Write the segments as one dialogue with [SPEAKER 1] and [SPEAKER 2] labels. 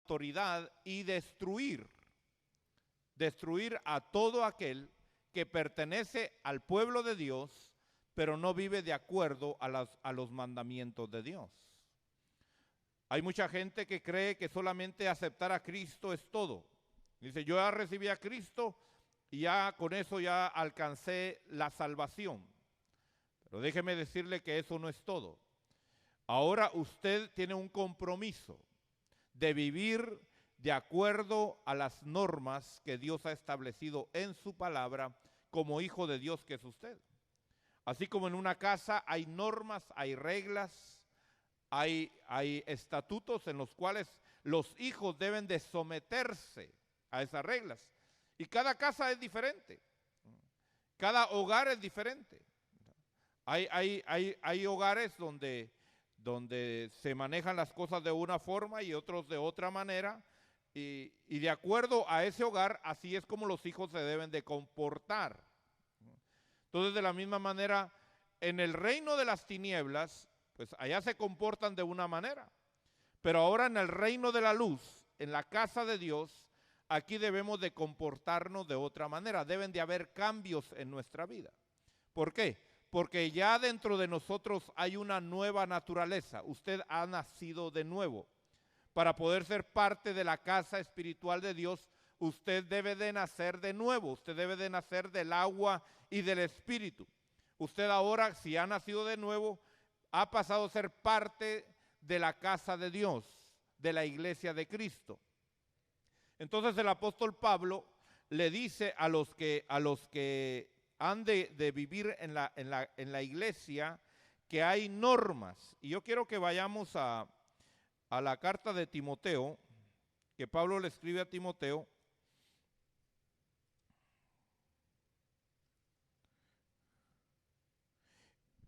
[SPEAKER 1] autoridad y destruir a todo aquel que pertenece al pueblo de Dios, pero no vive de acuerdo a los mandamientos de Dios. Hay mucha gente que cree que solamente aceptar a Cristo es todo. Dice, yo ya recibí a Cristo y ya con eso ya alcancé la salvación. Pero déjeme decirle que eso no es todo. Ahora usted tiene un compromiso de vivir de acuerdo a las normas que Dios ha establecido en su palabra como hijo de Dios que es usted. Así como en una casa hay normas, hay reglas, hay estatutos en los cuales los hijos deben de someterse a esas reglas. Y cada casa es diferente, cada hogar es diferente. Hay hogares donde se manejan las cosas de una forma y otros de otra manera, y de acuerdo a ese hogar, así es como los hijos se deben de comportar. Entonces, de la misma manera, en el reino de las tinieblas, pues allá se comportan de una manera, pero ahora en el reino de la luz, en la casa de Dios, aquí debemos de comportarnos de otra manera. Deben de haber cambios en nuestra vida. ¿Por qué? Porque ya dentro de nosotros hay una nueva naturaleza. Usted ha nacido de nuevo. Para poder ser parte de la casa espiritual de Dios, usted debe de nacer de nuevo. Usted debe de nacer del agua y del espíritu. Usted ahora, si ha nacido de nuevo, ha pasado a ser parte de la casa de Dios, de la iglesia de Cristo. Entonces el apóstol Pablo le dice a los que han de vivir en la iglesia que hay normas. Y yo quiero que vayamos a la carta de Timoteo, que Pablo le escribe a Timoteo.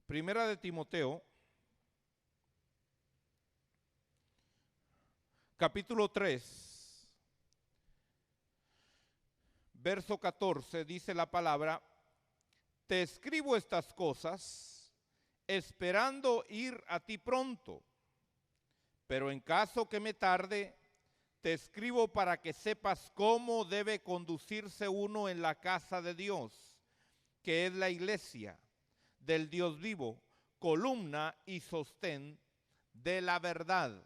[SPEAKER 1] Primera de Timoteo, capítulo 3, verso 14, dice la palabra: te escribo estas cosas esperando ir a ti pronto, pero en caso que me tarde, te escribo para que sepas cómo debe conducirse uno en la casa de Dios, que es la iglesia del Dios vivo, columna y sostén de la verdad.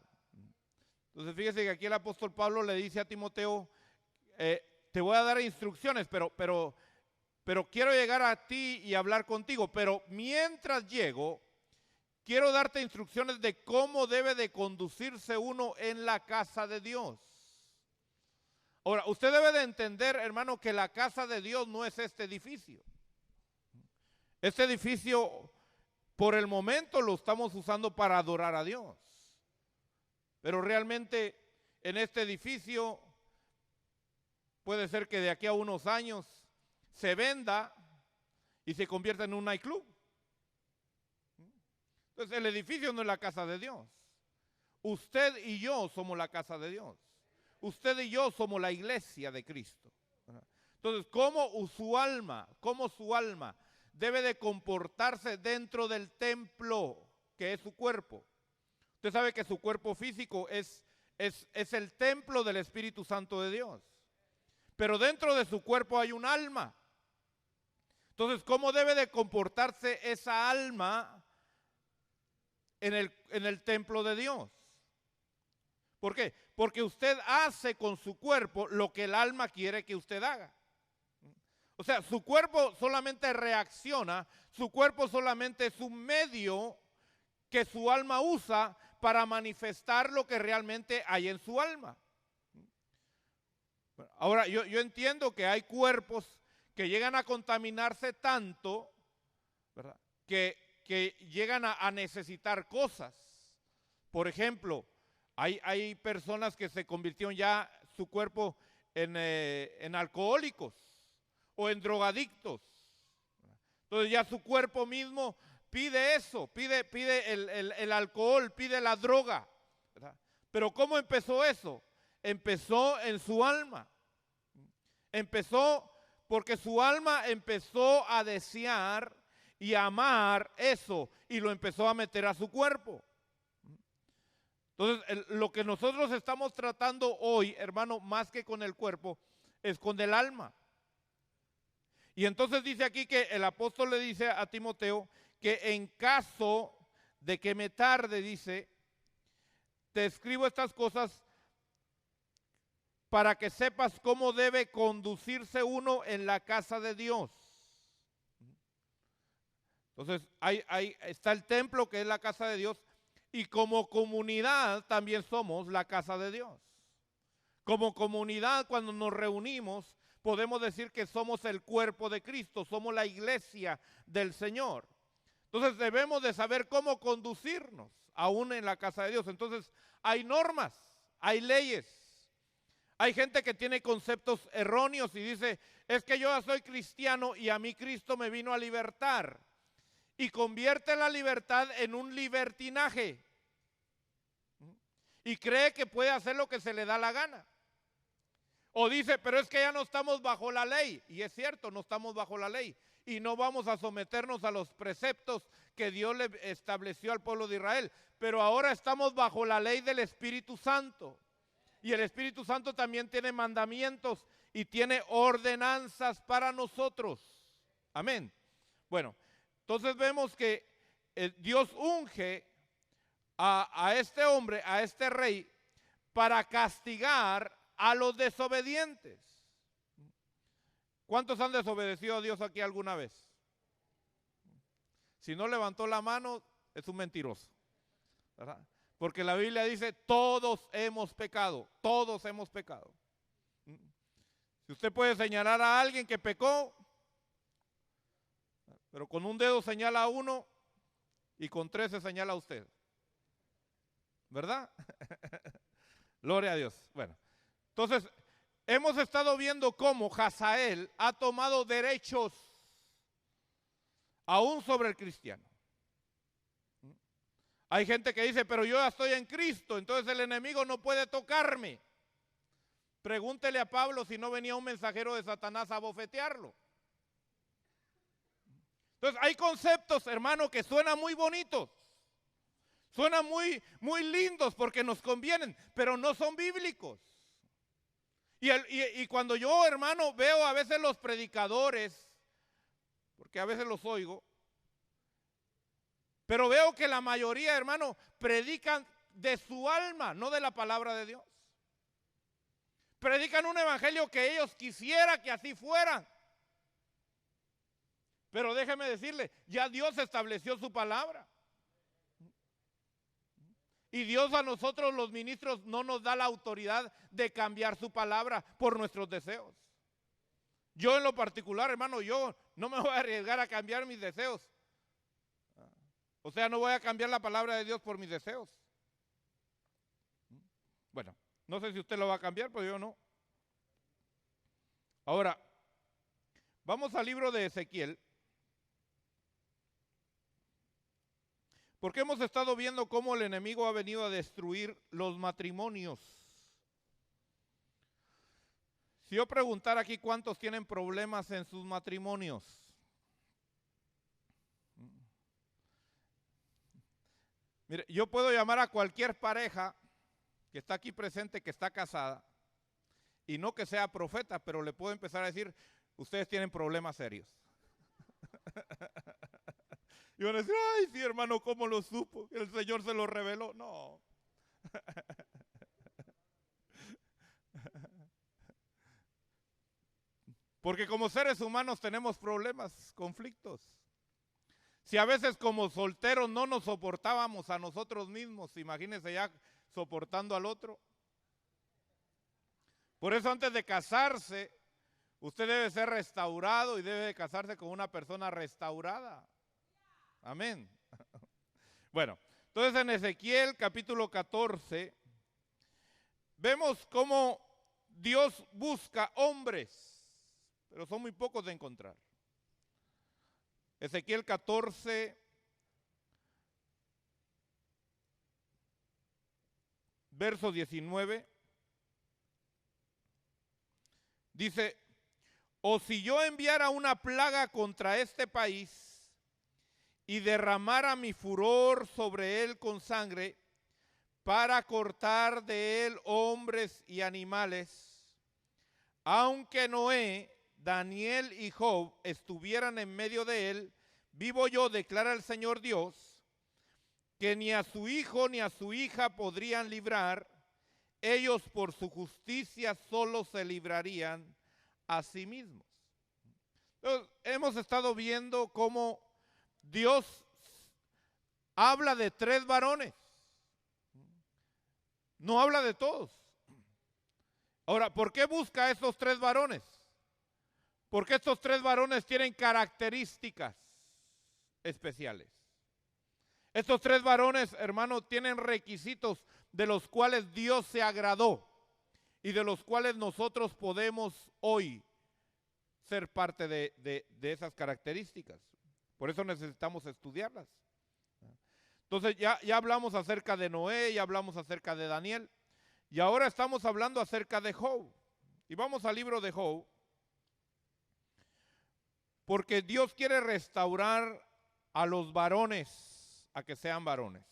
[SPEAKER 1] Entonces fíjese que aquí el apóstol Pablo le dice a Timoteo, te voy a dar instrucciones, pero quiero llegar a ti y hablar contigo, pero mientras llego, quiero darte instrucciones de cómo debe de conducirse uno en la casa de Dios. Ahora, usted debe de entender, hermano, que la casa de Dios no es este edificio. Este edificio, por el momento, lo estamos usando para adorar a Dios. Pero realmente, en este edificio, puede ser que de aquí a unos años se venda y se convierta en un nightclub. Entonces, el edificio no es la casa de Dios. Usted y yo somos la casa de Dios. Usted y yo somos la iglesia de Cristo. Entonces, ¿cómo su alma debe de comportarse dentro del templo que es su cuerpo? Usted sabe que su cuerpo físico es el templo del Espíritu Santo de Dios. Pero dentro de su cuerpo hay un alma. Entonces, ¿cómo debe de comportarse esa alma en el templo de Dios? ¿Por qué? Porque usted hace con su cuerpo lo que el alma quiere que usted haga. O sea, su cuerpo solamente reacciona, su cuerpo solamente es un medio que su alma usa para manifestar lo que realmente hay en su alma. Ahora, yo entiendo que hay cuerpos que llegan a contaminarse tanto, ¿verdad?, que llegan a necesitar cosas. Por ejemplo, hay personas que se convirtieron ya su cuerpo en alcohólicos o en drogadictos. Entonces ya su cuerpo mismo pide eso, pide el alcohol, pide la droga, ¿verdad? Pero ¿cómo empezó eso? Empezó en su alma. Empezó porque su alma empezó a desear y a amar eso y lo empezó a meter a su cuerpo. Entonces, lo que nosotros estamos tratando hoy, hermano, más que con el cuerpo, es con el alma. Y entonces dice aquí que el apóstol le dice a Timoteo que en caso de que me tarde, dice, te escribo estas cosas para que sepas cómo debe conducirse uno en la casa de Dios. Entonces, ahí está el templo que es la casa de Dios, y como comunidad también somos la casa de Dios. Como comunidad, cuando nos reunimos, podemos decir que somos el cuerpo de Cristo, somos la iglesia del Señor. Entonces debemos de saber cómo conducirnos aún en la casa de Dios. Entonces hay normas, hay leyes. Hay gente que tiene conceptos erróneos y dice, es que yo ya soy cristiano y a mí Cristo me vino a libertar. Y convierte la libertad en un libertinaje. Y cree que puede hacer lo que se le da la gana. O dice, pero es que ya no estamos bajo la ley. Y es cierto, no estamos bajo la ley. Y no vamos a someternos a los preceptos que Dios le estableció al pueblo de Israel. Pero ahora estamos bajo la ley del Espíritu Santo. Y el Espíritu Santo también tiene mandamientos y tiene ordenanzas para nosotros. Amén. Bueno, entonces vemos que Dios unge a este hombre, a este rey, para castigar a los desobedientes. ¿Cuántos han desobedecido a Dios aquí alguna vez? Si no levantó la mano, es un mentiroso, ¿verdad? Porque la Biblia dice, todos hemos pecado, todos hemos pecado. Si usted puede señalar a alguien que pecó, pero con un dedo señala a uno y con 13 señala a usted, ¿verdad? Gloria a Dios. Bueno, entonces hemos estado viendo cómo Hazael ha tomado derechos aún sobre el cristiano. Hay gente que dice, pero yo ya estoy en Cristo, entonces el enemigo no puede tocarme. Pregúntele a Pablo si no venía un mensajero de Satanás a bofetearlo. Entonces hay conceptos, hermano, que suenan muy bonitos, suenan muy lindos porque nos convienen, pero no son bíblicos. Y cuando yo, hermano, veo a veces los predicadores, porque a veces los oigo, pero veo que la mayoría, hermano, predican de su alma, no de la palabra de Dios. Predican un evangelio que ellos quisieran que así fuera. Pero déjeme decirle, ya Dios estableció su palabra. Y Dios a nosotros los ministros no nos da la autoridad de cambiar su palabra por nuestros deseos. Yo en lo particular, hermano, yo no me voy a arriesgar a cambiar mis deseos. O sea, no voy a cambiar la palabra de Dios por mis deseos. Bueno, no sé si usted lo va a cambiar, pero yo no. Ahora, vamos al libro de Ezequiel. Porque hemos estado viendo cómo el enemigo ha venido a destruir los matrimonios. Si yo preguntara aquí cuántos tienen problemas en sus matrimonios. Mire, yo puedo llamar a cualquier pareja que está aquí presente, que está casada, y no que sea profeta, pero le puedo empezar a decir, ustedes tienen problemas serios. Y van a decir, ay, sí, hermano, ¿cómo lo supo? El Señor se lo reveló. No. Porque como seres humanos tenemos problemas, conflictos. Si a veces como solteros no nos soportábamos a nosotros mismos, imagínense ya soportando al otro. Por eso antes de casarse, usted debe ser restaurado y debe de casarse con una persona restaurada. Amén. Bueno, entonces en Ezequiel capítulo 14 vemos cómo Dios busca hombres, pero son muy pocos de encontrar. Ezequiel 14, verso 19, dice, o si yo enviara una plaga contra este país y derramara mi furor sobre él con sangre, para cortar de él hombres y animales, aunque Noé, Daniel y Job estuvieran en medio de él, vivo yo, declara el Señor Dios, que ni a su hijo ni a su hija podrían librar, ellos por su justicia solo se librarían a sí mismos. Entonces, hemos estado viendo cómo Dios habla de 3 varones, no habla de todos. Ahora, ¿por qué busca a estos 3 varones? Porque estos 3 varones tienen características especiales. Estos 3 varones, hermanos, tienen requisitos de los cuales Dios se agradó y de los cuales nosotros podemos hoy ser parte de esas características. Por eso necesitamos estudiarlas. Entonces ya hablamos acerca de Noé, ya hablamos acerca de Daniel, y ahora estamos hablando acerca de Job. Y vamos al libro de Job, porque Dios quiere restaurar a los varones a que sean varones.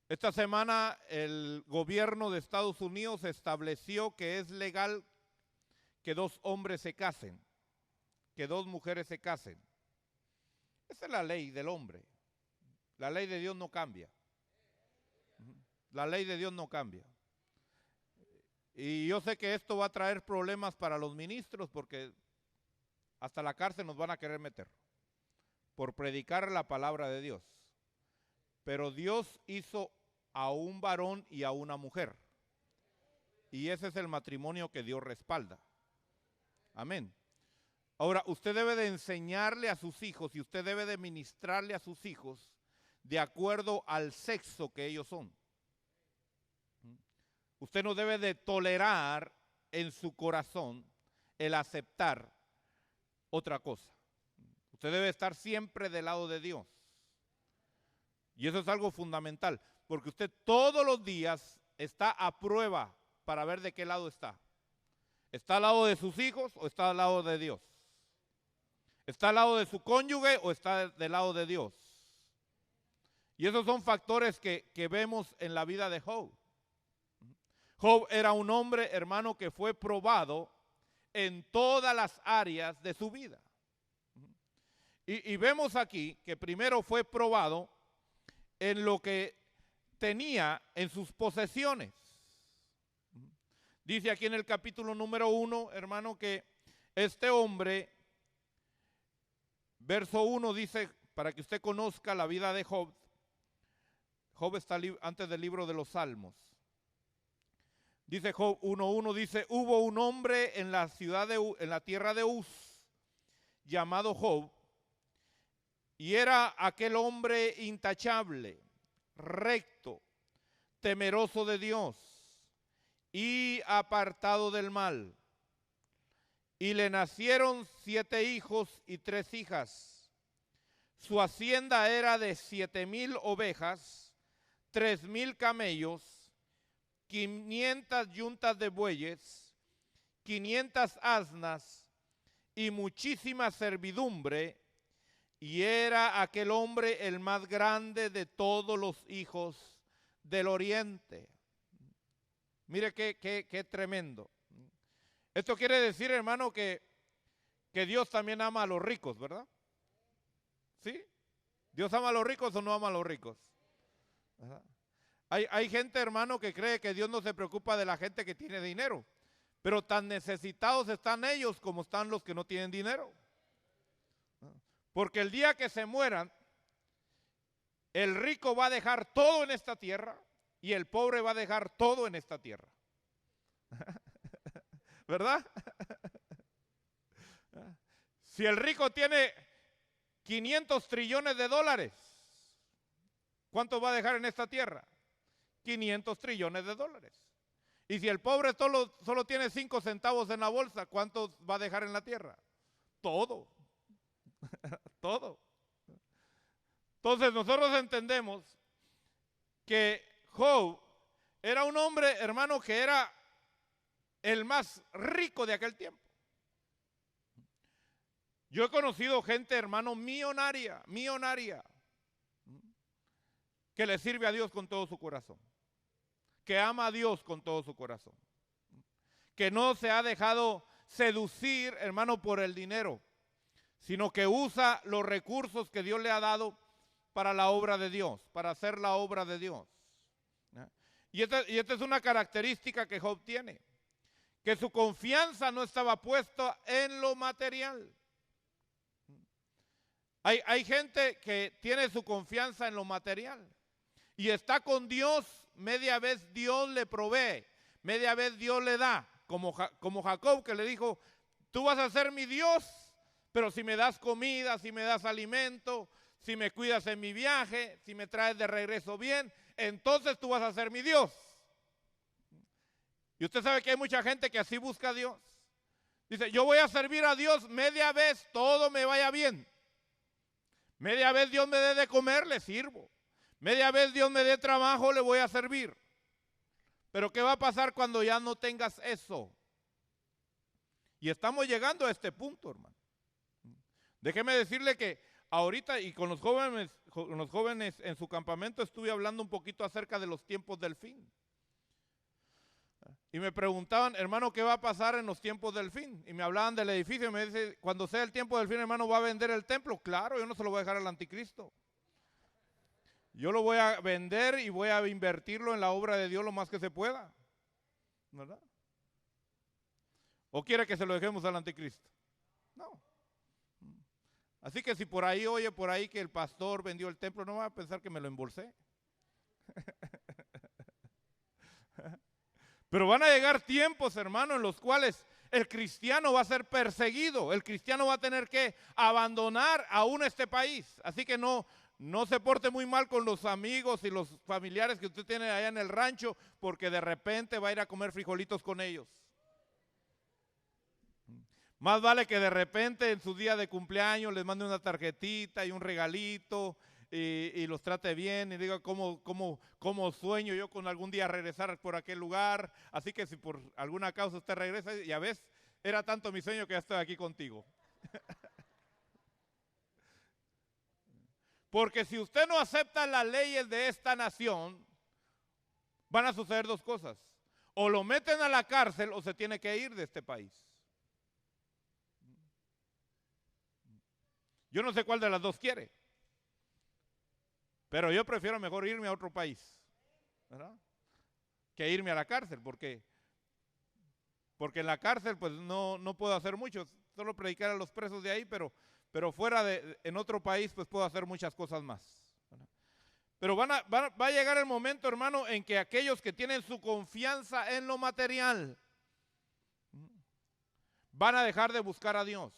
[SPEAKER 1] Esta semana el gobierno de Estados Unidos estableció que es legal que 2 hombres se casen, que 2 mujeres se casen. Esa es la ley del hombre. La ley de Dios no cambia. La ley de Dios no cambia. Y yo sé que esto va a traer problemas para los ministros porque hasta la cárcel nos van a querer meter por predicar la palabra de Dios. Pero Dios hizo a un varón y a una mujer. Y ese es el matrimonio que Dios respalda. Amén. Ahora, usted debe de enseñarle a sus hijos y usted debe de ministrarle a sus hijos de acuerdo al sexo que ellos son. Usted no debe de tolerar en su corazón el aceptar otra cosa. Usted debe estar siempre del lado de Dios. Y eso es algo fundamental, porque usted todos los días está a prueba para ver de qué lado está. ¿Está al lado de sus hijos o está al lado de Dios? ¿Está al lado de su cónyuge o está del lado de Dios? Y esos son factores que vemos en la vida de Job. Job era un hombre, hermano, que fue probado en todas las áreas de su vida. Y vemos aquí que primero fue probado en lo que tenía en sus posesiones. Dice aquí en el capítulo número 1, hermano, que este hombre, verso 1 dice, para que usted conozca la vida de Job. Job está antes del libro de los Salmos. Dice Job 1:1, dice, hubo un hombre en la tierra de Uz, llamado Job, y era aquel hombre intachable, recto, temeroso de Dios y apartado del mal. Y le nacieron 7 hijos y 3 hijas. Su hacienda era de 7,000 ovejas, 3,000 camellos, 500 yuntas de bueyes, 500 asnas y muchísima servidumbre. Y era aquel hombre el más grande de todos los hijos del oriente. Mire qué tremendo. Esto quiere decir, hermano, que Dios también ama a los ricos, ¿verdad? ¿Sí? ¿Dios ama a los ricos o no ama a los ricos? Ajá. Hay gente, hermano, que cree que Dios no se preocupa de la gente que tiene dinero. Pero tan necesitados están ellos como están los que no tienen dinero. Porque el día que se mueran, el rico va a dejar todo en esta tierra y el pobre va a dejar todo en esta tierra. ¿Verdad? Si el rico tiene 500 trillones de dólares, ¿cuánto va a dejar en esta tierra? 500 trillones de dólares. Y si el pobre solo tiene 5 centavos en la bolsa, ¿cuánto va a dejar en la tierra? Todo. Todo. Entonces nosotros entendemos que Job era un hombre, hermano, que era el más rico de aquel tiempo. Yo he conocido gente, hermano, millonaria. que le sirve a Dios con todo su corazón, que ama a Dios con todo su corazón, que no se ha dejado seducir, hermano, por el dinero, sino que usa los recursos que Dios le ha dado para la obra de Dios, para hacer la obra de Dios. Y esta es una característica que Job tiene, que su confianza no estaba puesta en lo material. Hay gente que tiene su confianza en lo material y está con Dios, media vez Dios le provee, media vez Dios le da, como Jacob, que le dijo, tú vas a ser mi Dios, pero si me das comida, si me das alimento, si me cuidas en mi viaje, si me traes de regreso bien, entonces tú vas a ser mi Dios. Y usted sabe que hay mucha gente que así busca a Dios. Dice, yo voy a servir a Dios media vez, todo me vaya bien. Media vez Dios me dé de comer, le sirvo. Media vez Dios me dé trabajo, le voy a servir. Pero ¿qué va a pasar cuando ya no tengas eso? Y estamos llegando a este punto, hermano. Déjeme decirle que ahorita y con los jóvenes en su campamento estuve hablando un poquito acerca de los tiempos del fin. Y me preguntaban, hermano, ¿qué va a pasar en los tiempos del fin? Y me hablaban del edificio y me dice, cuando sea el tiempo del fin, hermano, ¿va a vender el templo? Claro, yo no se lo voy a dejar al anticristo. Yo lo voy a vender y voy a invertirlo en la obra de Dios lo más que se pueda. ¿Verdad? ¿O quiere que se lo dejemos al anticristo? No. Así que si por ahí oye por ahí que el pastor vendió el templo, no va a pensar que me lo embolsé. Pero van a llegar tiempos, hermano, en los cuales el cristiano va a ser perseguido. El cristiano va a tener que abandonar aún este país. Así que no se porte muy mal con los amigos y los familiares que usted tiene allá en el rancho, porque de repente va a ir a comer frijolitos con ellos. Más vale que de repente en su día de cumpleaños les mande una tarjetita y un regalito y los trate bien y diga cómo sueño yo con algún día regresar por aquel lugar. Así que si por alguna causa usted regresa, ya ves, era tanto mi sueño que ya estoy aquí contigo. Porque si usted no acepta las leyes de esta nación, van a suceder dos cosas. O lo meten a la cárcel o se tiene que ir de este país. Yo no sé cuál de las dos quiere. Pero yo prefiero mejor irme a otro país, ¿verdad? Que irme a la cárcel, porque en la cárcel pues no puedo hacer mucho, solo predicar a los presos de ahí, pero fuera en otro país pues puedo hacer muchas cosas más, ¿verdad? Pero va a llegar el momento, hermano, en que aquellos que tienen su confianza en lo material van a dejar de buscar a Dios.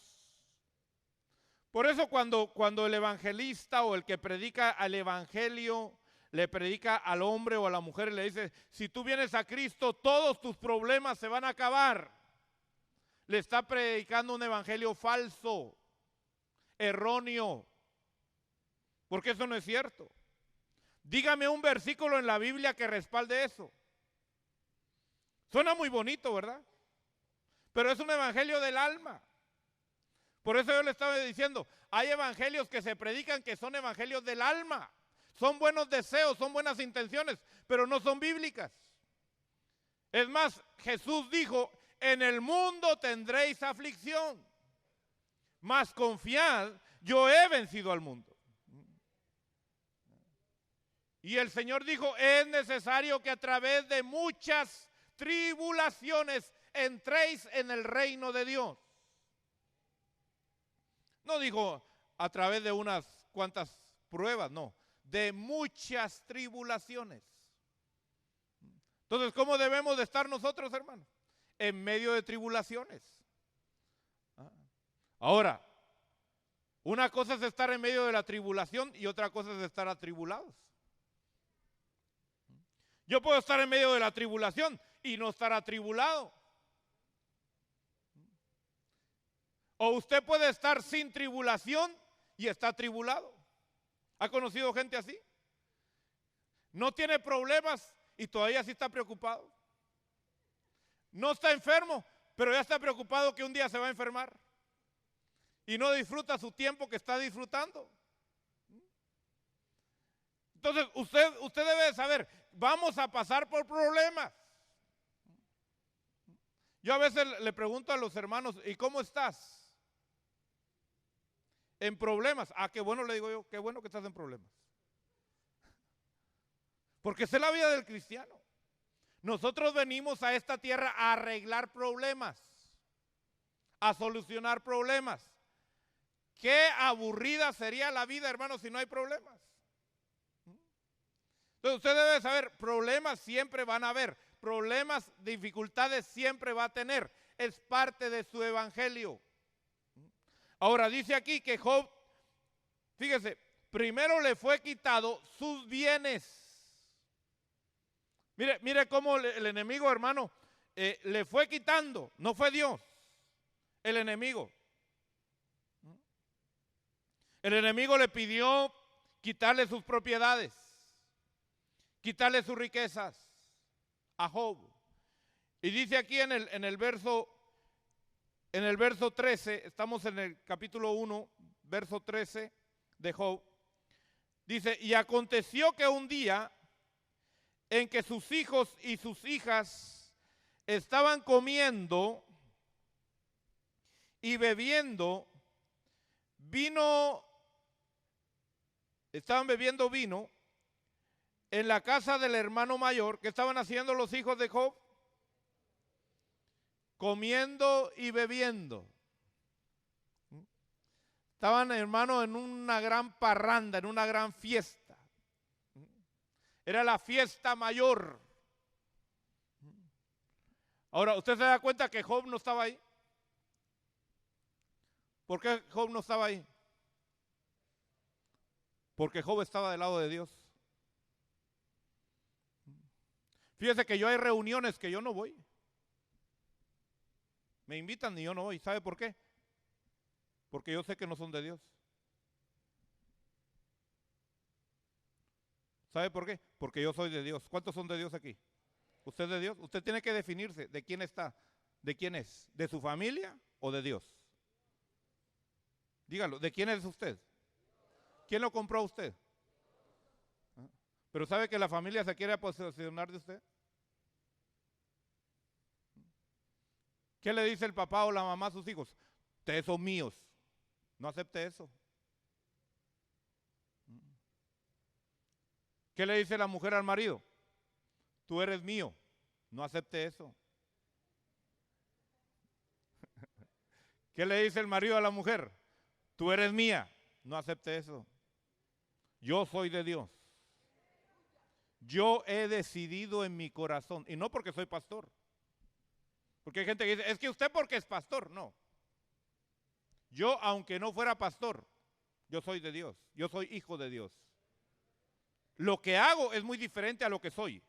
[SPEAKER 1] Por eso cuando el evangelista o el que predica al evangelio le predica al hombre o a la mujer y le dice, si tú vienes a Cristo, todos tus problemas se van a acabar. Le está predicando un evangelio falso, erróneo, porque eso no es cierto. Dígame un versículo en la Biblia que respalde eso. Suena muy bonito, ¿verdad? Pero es un evangelio del alma. Por eso yo le estaba diciendo, hay evangelios que se predican que son evangelios del alma. Son buenos deseos, son buenas intenciones, pero no son bíblicas. Es más, Jesús dijo, en el mundo tendréis aflicción, mas confiad, yo he vencido al mundo. Y el Señor dijo, es necesario que a través de muchas tribulaciones entréis en el reino de Dios. No dijo a través de unas cuantas pruebas, no, de muchas tribulaciones. Entonces, ¿cómo debemos de estar nosotros, hermanos? En medio de tribulaciones. Ahora, una cosa es estar en medio de la tribulación y otra cosa es estar atribulados. Yo puedo estar en medio de la tribulación y no estar atribulado. O usted puede estar sin tribulación y está atribulado. ¿Ha conocido gente así? No tiene problemas y todavía sí está preocupado. No está enfermo, pero ya está preocupado que un día se va a enfermar. Y no disfruta su tiempo que está disfrutando. Entonces, usted debe de saber, vamos a pasar por problemas. Yo a veces le pregunto a los hermanos, ¿y cómo estás? En problemas. Ah, qué bueno, le digo yo, qué bueno que estás en problemas. Porque esa es la vida del cristiano. Nosotros venimos a esta tierra a arreglar problemas, a solucionar problemas. Qué aburrida sería la vida, hermanos, si no hay problemas. Entonces usted debe saber, problemas siempre van a haber, problemas, dificultades siempre va a tener. Es parte de su evangelio. Ahora dice aquí que Job, fíjese, primero le fue quitado sus bienes. Mire cómo el enemigo, hermano, le fue quitando, no fue Dios, el enemigo. El enemigo le pidió quitarle sus propiedades, quitarle sus riquezas a Job. Y dice aquí en el verso 13, estamos en el capítulo 1, verso 13 de Job. Dice, y aconteció que un día en que sus hijos y sus hijas estaban comiendo y bebiendo vino, estaban bebiendo vino en la casa del hermano mayor. ¿Qué estaban haciendo los hijos de Job? Comiendo y bebiendo. Estaban, hermano, en una gran parranda, en una gran fiesta. Era la fiesta mayor. Ahora, ¿usted se da cuenta que Job no estaba ahí? ¿Por qué Job no estaba ahí? Porque Job estaba del lado de Dios. Fíjese que yo hay reuniones que yo no voy. Me invitan y yo no voy. ¿Sabe por qué? Porque yo sé que no son de Dios. ¿Sabe por qué? Porque yo soy de Dios. ¿Cuántos son de Dios aquí? ¿Usted es de Dios? Usted tiene que definirse de quién está, de quién es, de su familia o de Dios. Dígalo, ¿de quién es usted? ¿Quién lo compró a usted? ¿Pero sabe que la familia se quiere posesionar de usted? ¿Qué le dice el papá o la mamá a sus hijos? Ustedes son míos. No acepte eso. ¿Qué le dice la mujer al marido? Tú eres mío. No acepte eso. ¿Qué le dice el marido a la mujer? Tú eres mía. No acepte eso. Yo soy de Dios. Yo he decidido en mi corazón. Y no porque soy pastor. Porque hay gente que dice, es que usted porque es pastor. No. Yo, aunque no fuera pastor, yo soy de Dios. Yo soy hijo de Dios. Lo que hago es muy diferente a lo que soy.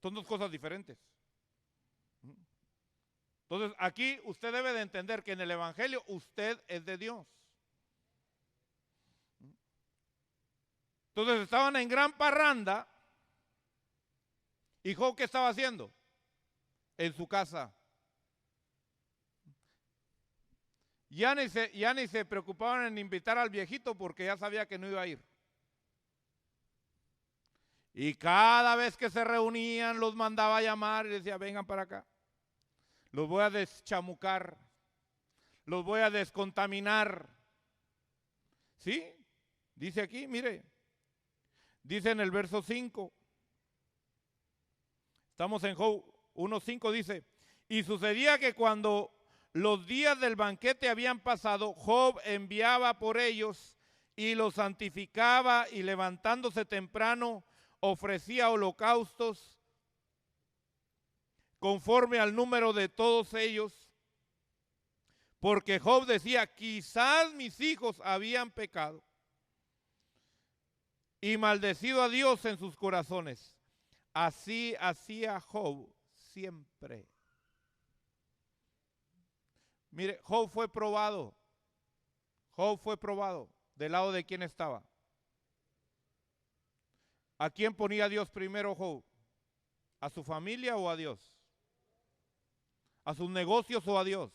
[SPEAKER 1] Son dos cosas diferentes. Entonces, aquí usted debe de entender que en el evangelio usted es de Dios. Entonces, estaban en gran parranda. ¿Y Job qué estaba haciendo? En su casa. Ya ni se preocupaban en invitar al viejito porque ya sabía que no iba a ir. Y cada vez que se reunían los mandaba a llamar y decía, vengan para acá. Los voy a deschamucar. Los voy a descontaminar. ¿Sí? Dice aquí, mire. Dice en el verso 5. Estamos en Job 1:5, dice. Y sucedía que cuando los días del banquete habían pasado, Job enviaba por ellos y los santificaba, y levantándose temprano ofrecía holocaustos conforme al número de todos ellos, porque Job decía, quizás mis hijos habían pecado y maldecido a Dios en sus corazones. Así hacía Job siempre. Mire, Job fue probado. Job fue probado. ¿Del lado de quién estaba? ¿A quién ponía Dios primero Job? ¿A su familia o a Dios? ¿A sus negocios o a Dios?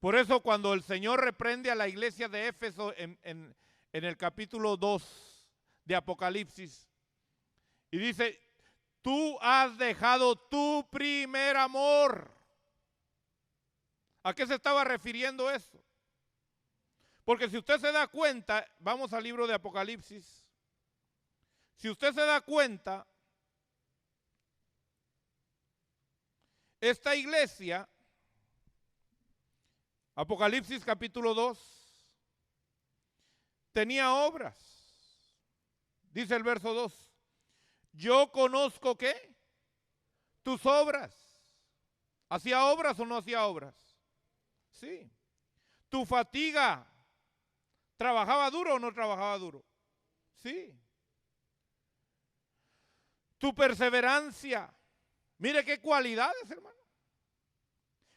[SPEAKER 1] Por eso cuando el Señor reprende a la iglesia de Éfeso en en el capítulo 2 de Apocalipsis. Y dice, tú has dejado tu primer amor. ¿A qué se estaba refiriendo eso? Porque si usted se da cuenta, vamos al libro de Apocalipsis. Si usted se da cuenta, esta iglesia, Apocalipsis capítulo 2, tenía obras. Dice el verso 2, yo conozco ¿qué? Tus obras. ¿Hacía obras o no hacía obras? Sí. Tu fatiga. ¿Trabajaba duro o no trabajaba duro? Sí. Tu perseverancia. Mire qué cualidades, hermano.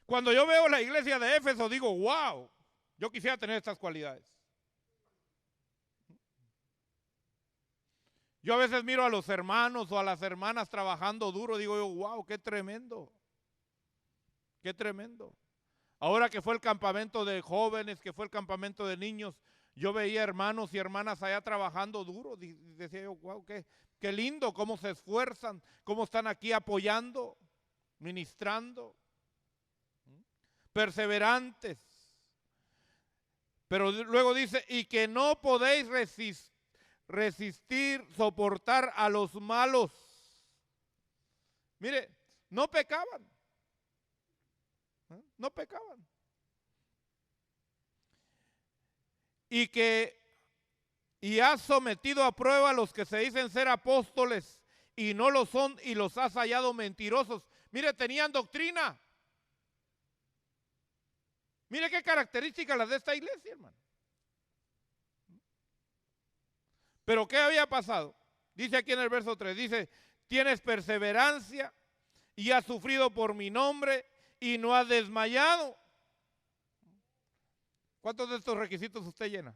[SPEAKER 1] Cuando yo veo la iglesia de Éfeso, digo, wow, yo quisiera tener estas cualidades. Yo a veces miro a los hermanos o a las hermanas trabajando duro, digo yo, wow, qué tremendo. Qué tremendo. Ahora que fue el campamento de jóvenes, que fue el campamento de niños, yo veía hermanos y hermanas allá trabajando duro. Decía yo, wow, qué lindo, cómo se esfuerzan, cómo están aquí apoyando, ministrando. Perseverantes. Pero luego dice, y que no podéis resistir, soportar a los malos. Mire, no pecaban. No pecaban. Y has sometido a prueba a los que se dicen ser apóstoles y no lo son y los has hallado mentirosos. Mire, tenían doctrina. Mire qué características las de esta iglesia, hermano. Pero ¿qué había pasado? Dice aquí en el verso 3, dice, tienes perseverancia y has sufrido por mi nombre y no has desmayado. ¿Cuántos de estos requisitos usted llena?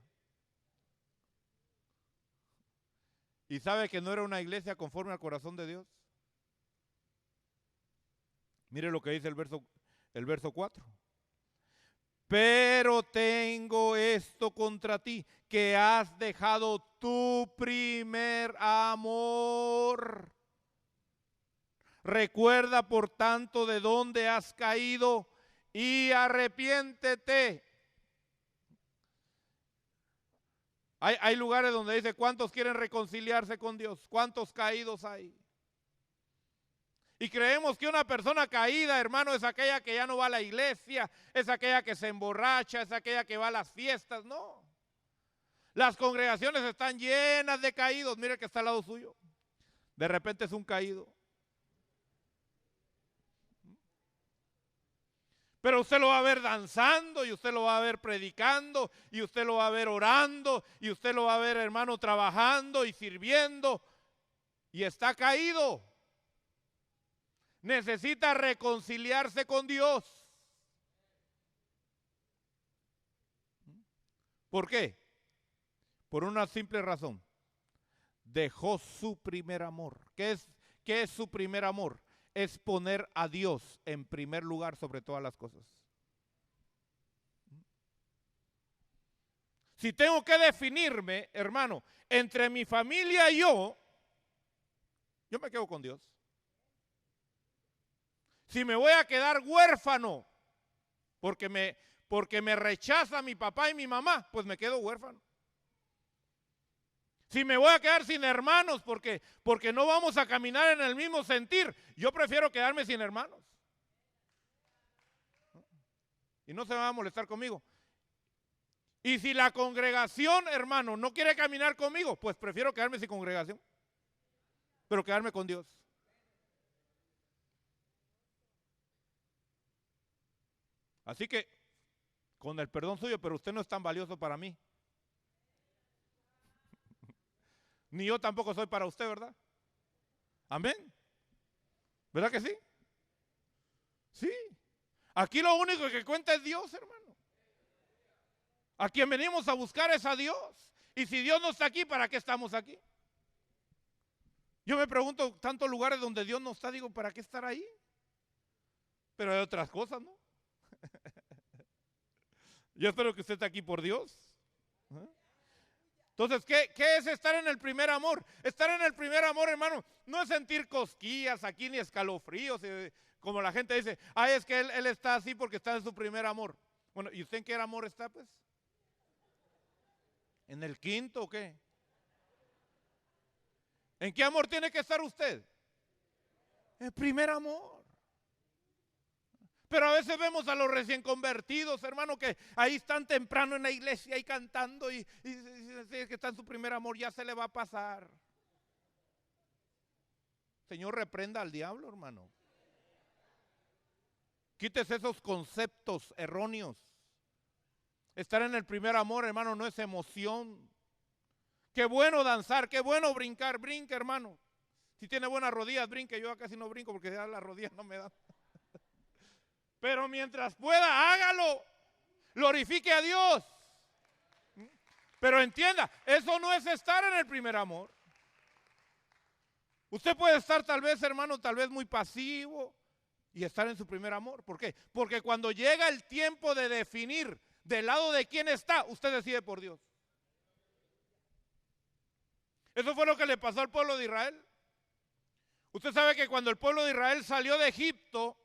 [SPEAKER 1] ¿Y sabe que no era una iglesia conforme al corazón de Dios? Mire lo que dice el verso 4. Pero tengo esto contra ti, que has dejado tu primer amor. Recuerda, por tanto, de dónde has caído y arrepiéntete. Hay lugares donde dice, ¿cuántos quieren reconciliarse con Dios? ¿Cuántos caídos hay? Y creemos que una persona caída, hermano, es aquella que ya no va a la iglesia, es aquella que se emborracha, es aquella que va a las fiestas. No. Las congregaciones están llenas de caídos. Mire que está al lado suyo. De repente es un caído. Pero usted lo va a ver danzando, y usted lo va a ver predicando, y usted lo va a ver orando, y usted lo va a ver, hermano, trabajando y sirviendo. Y está caído. Necesita reconciliarse con Dios. ¿Por qué? Por una simple razón. Dejó su primer amor. ¿Qué es su primer amor? Es poner a Dios en primer lugar sobre todas las cosas. Si tengo que definirme, hermano, entre mi familia y yo me quedo con Dios. Si me voy a quedar huérfano porque me rechaza mi papá y mi mamá, pues me quedo huérfano. Si me voy a quedar sin hermanos porque no vamos a caminar en el mismo sentir, yo prefiero quedarme sin hermanos. Y no se va a molestar conmigo. Y si la congregación, hermano, no quiere caminar conmigo, pues prefiero quedarme sin congregación, pero quedarme con Dios. Así que, con el perdón suyo, pero usted no es tan valioso para mí. Ni yo tampoco soy para usted, ¿verdad? Amén. ¿Verdad que sí? Sí. Aquí lo único que cuenta es Dios, hermano. A quien venimos a buscar es a Dios. Y si Dios no está aquí, ¿para qué estamos aquí? Yo me pregunto, tantos lugares donde Dios no está, digo, ¿para qué estar ahí? Pero hay otras cosas, ¿no? Yo espero que usted esté aquí por Dios. Entonces, ¿qué es estar en el primer amor? Estar en el primer amor, hermano, no es sentir cosquillas aquí ni escalofríos, como la gente dice, ay, es que él está así porque está en su primer amor. Bueno, ¿y usted en qué amor está, pues? ¿En el quinto o qué? ¿En qué amor tiene que estar usted? El primer amor. Pero a veces vemos a los recién convertidos, hermano, que ahí están temprano en la iglesia y cantando y que está en su primer amor, ya se le va a pasar. Señor, reprenda al diablo, hermano. Quítese esos conceptos erróneos. Estar en el primer amor, hermano, no es emoción. Qué bueno danzar, qué bueno brincar, brinque, hermano. Si tiene buenas rodillas, brinque. Yo casi no brinco porque ya las rodillas no me dan. Pero mientras pueda, hágalo. Glorifique a Dios. Pero entienda, eso no es estar en el primer amor. Usted puede estar tal vez, hermano, tal vez muy pasivo y estar en su primer amor. ¿Por qué? Porque cuando llega el tiempo de definir del lado de quién está, usted decide por Dios. Eso fue lo que le pasó al pueblo de Israel. Usted sabe que cuando el pueblo de Israel salió de Egipto,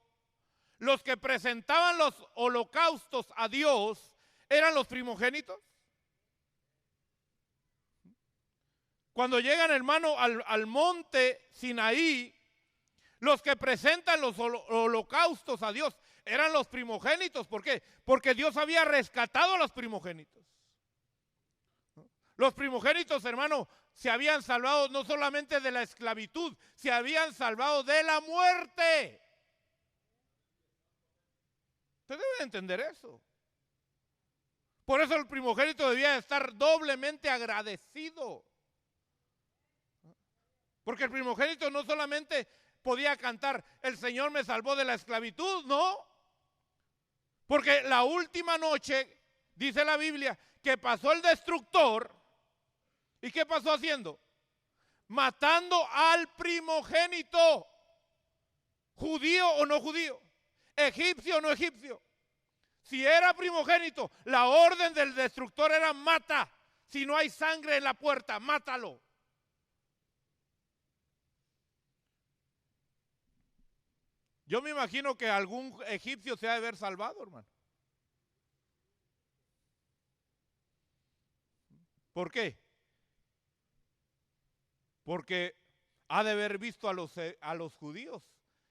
[SPEAKER 1] los que presentaban los holocaustos a Dios eran los primogénitos. Cuando llegan, hermano, al monte Sinaí, los que presentan los holocaustos a Dios eran los primogénitos. ¿Por qué? Porque Dios había rescatado a los primogénitos. Los primogénitos, hermano, se habían salvado no solamente de la esclavitud, se habían salvado de la muerte. Usted debe entender eso. Por eso el primogénito debía estar doblemente agradecido. Porque el primogénito no solamente podía cantar, el Señor me salvó de la esclavitud, no. Porque la última noche, dice la Biblia, que pasó el destructor, ¿y qué pasó haciendo? Matando al primogénito, judío o no judío, egipcio o no egipcio. Si era primogénito, la orden del destructor era mata. Si no hay sangre en la puerta, mátalo. Yo me imagino que algún egipcio se ha de haber salvado, hermano. ¿Por qué? Porque ha de haber visto a los judíos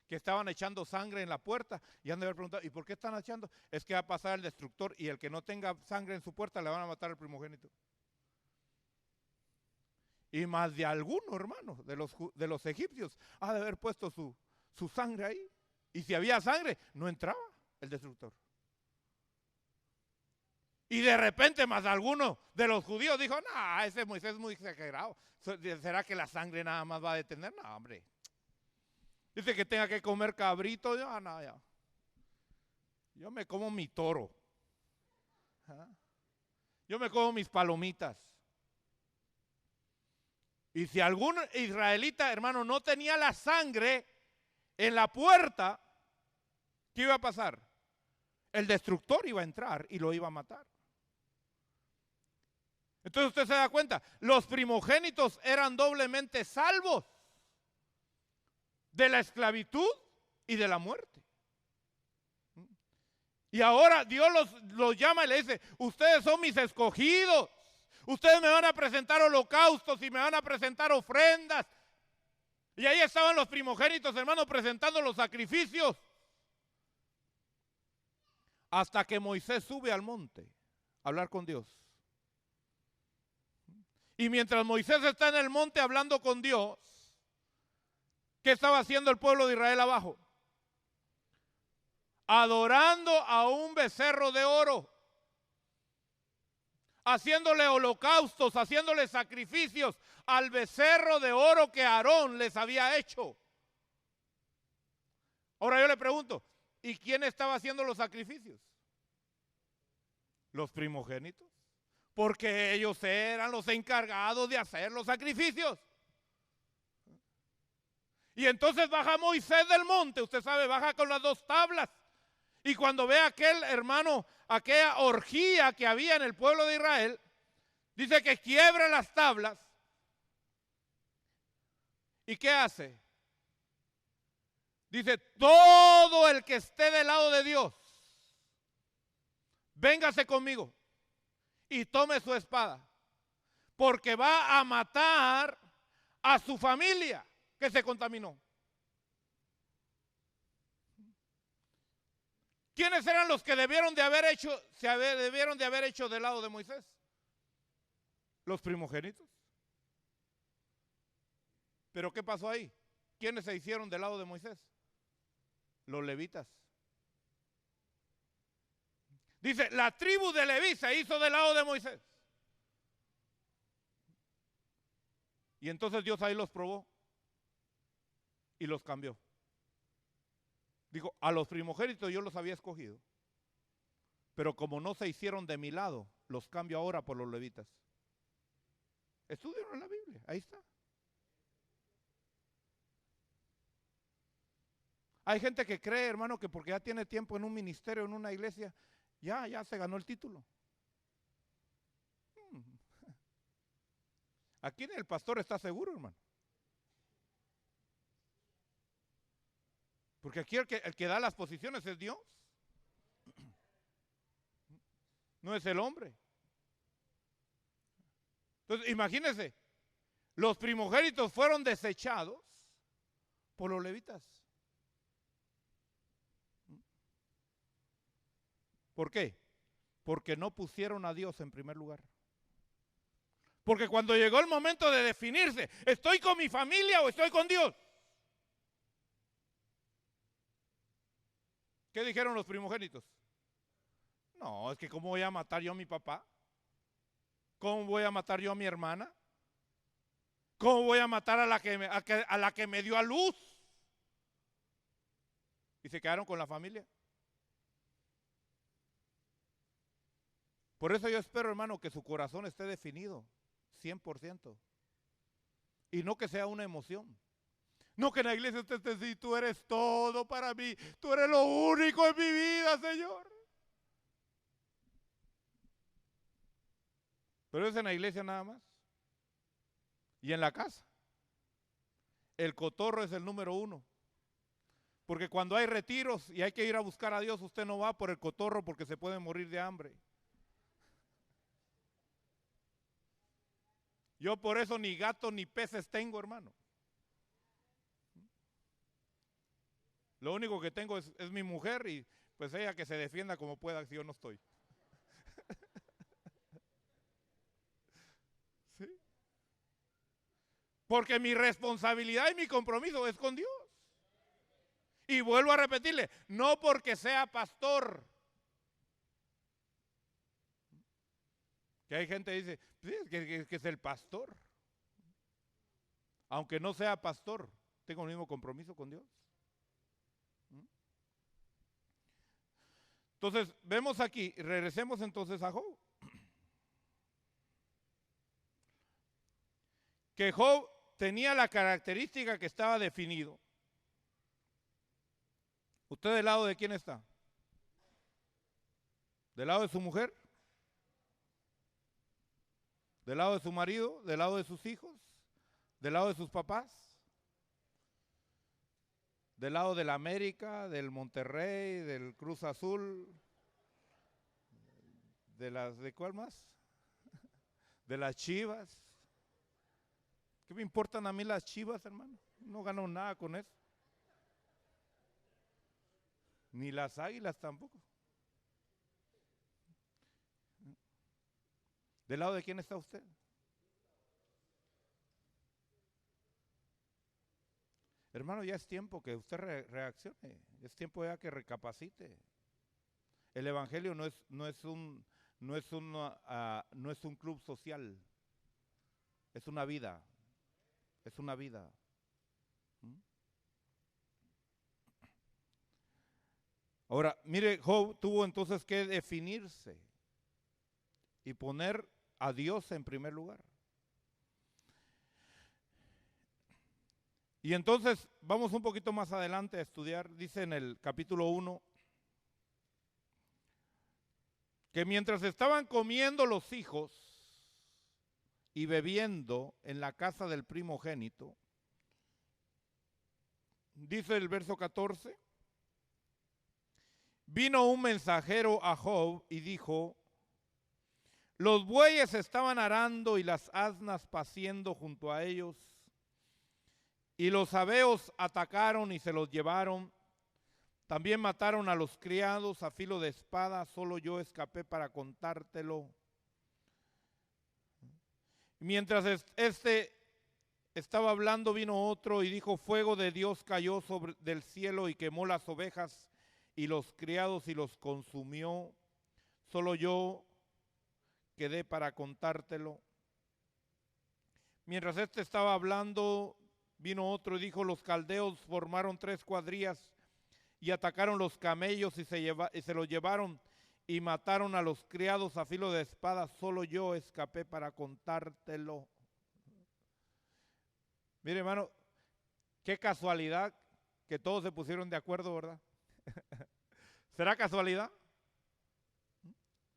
[SPEAKER 1] que estaban echando sangre en la puerta y han de haber preguntado, ¿y por qué están echando? Es que va a pasar el destructor y el que no tenga sangre en su puerta le van a matar al primogénito. Y más de alguno, hermano, de los egipcios ha de haber puesto su sangre ahí. Y si había sangre, no entraba el destructor. Y de repente más alguno de los judíos dijo, no, ese Moisés es muy exagerado. ¿Será que la sangre nada más va a detener? No, hombre. Dice que tenga que comer cabrito. No, ya. Yo me como mi toro. ¿Ah? Yo me como mis palomitas. Y si algún israelita, hermano, no tenía la sangre en la puerta, ¿qué iba a pasar? El destructor iba a entrar y lo iba a matar. Entonces usted se da cuenta, los primogénitos eran doblemente salvos de la esclavitud y de la muerte. Y ahora Dios los llama y le dice, ustedes son mis escogidos, ustedes me van a presentar holocaustos y me van a presentar ofrendas. Y ahí estaban los primogénitos, hermanos, presentando los sacrificios. Hasta que Moisés sube al monte a hablar con Dios. Y mientras Moisés está en el monte hablando con Dios, ¿qué estaba haciendo el pueblo de Israel abajo? Adorando a un becerro de oro, haciéndole holocaustos, haciéndole sacrificios al becerro de oro que Aarón les había hecho. Ahora yo le pregunto, ¿y quién estaba haciendo los sacrificios? Los primogénitos, porque ellos eran los encargados de hacer los sacrificios. Y entonces baja Moisés del monte, usted sabe, baja con las dos tablas. Y cuando ve aquel hermano, aquella orgía que había en el pueblo de Israel, Dice que quiebra las tablas. ¿Y qué hace? Dice, todo el que esté del lado de Dios, véngase conmigo y tome su espada, porque va a matar a su familia que se contaminó. ¿Quiénes eran los que debieron de haber hecho del lado de Moisés? Los primogénitos. ¿Pero qué pasó ahí? ¿Quiénes se hicieron del lado de Moisés? Los levitas. Dice, la tribu de Leví se hizo del lado de Moisés. Y entonces Dios ahí los probó y los cambió. Dijo, a los primogénitos yo los había escogido, pero como no se hicieron de mi lado, los cambio ahora por los levitas. Estudian en la Biblia, ahí está. Hay gente que cree, hermano, que porque ya tiene tiempo en un ministerio, en una iglesia, ya se ganó el título. Aquí el pastor está seguro, hermano. Porque aquí el que da las posiciones es Dios. No es el hombre. Entonces, imagínense, los primogénitos fueron desechados por los levitas. ¿Por qué? Porque no pusieron a Dios en primer lugar. Porque cuando llegó el momento de definirse, ¿estoy con mi familia o estoy con Dios? ¿Qué dijeron los primogénitos? No, es que ¿cómo voy a matar yo a mi papá? ¿Cómo voy a matar yo a mi hermana? ¿Cómo voy a matar a la que me dio a luz? Y se quedaron con la familia. Por eso yo espero, hermano, que su corazón esté definido 100%. Y no que sea una emoción. No que en la iglesia usted esté así, tú eres todo para mí, tú eres lo único en mi vida, Señor. Pero es en la iglesia nada más. Y en la casa. El cotorro es el número 1. Porque cuando hay retiros y hay que ir a buscar a Dios, usted no va por el cotorro porque se puede morir de hambre. Yo por eso ni gatos ni peces tengo, hermano. Lo único que tengo es mi mujer y pues ella que se defienda como pueda si yo no estoy. ¿Sí? Porque mi responsabilidad y mi compromiso es con Dios. Y vuelvo a repetirle, no porque sea pastor. Que hay gente que dice, sí, que es el pastor. Aunque no sea pastor, tengo el mismo compromiso con Dios. Entonces, vemos aquí, regresemos entonces a Job. Que Job tenía la característica que estaba definido. ¿Usted del lado de quién está? ¿Del lado de su mujer? ¿Del lado de su marido? ¿Del lado de sus hijos? ¿Del lado de sus papás? ¿Del lado del América, del Monterrey, del Cruz Azul? ¿De cuál más? ¿De las Chivas? ¿Qué me importan a mí las Chivas, hermano? No gano nada con eso. Ni las Águilas tampoco. ¿Del lado de quién está usted? Hermano, ya es tiempo que usted reaccione. Es tiempo ya que recapacite. El evangelio no es un club social. Es una vida. Es una vida. Ahora, mire, Job tuvo entonces que definirse y poner a Dios en primer lugar. Y entonces vamos un poquito más adelante a estudiar, dice en el capítulo 1, que mientras estaban comiendo los hijos, y bebiendo en la casa del primogénito. Dice el verso 14, vino un mensajero a Job y dijo, los bueyes estaban arando y las asnas paciendo junto a ellos, y los sabeos atacaron y se los llevaron. También mataron a los criados a filo de espada, solo yo escapé para contártelo. Mientras este estaba hablando, vino otro y dijo, fuego de Dios cayó del cielo y quemó las ovejas y los criados y los consumió. Solo yo quedé para contártelo. Mientras este estaba hablando, vino otro y dijo, los caldeos formaron 3 cuadrillas y atacaron los camellos y se los llevaron y mataron a los criados a filo de espada. Solo yo escapé para contártelo. Mire, hermano, qué casualidad que todos se pusieron de acuerdo, ¿verdad? ¿Será casualidad?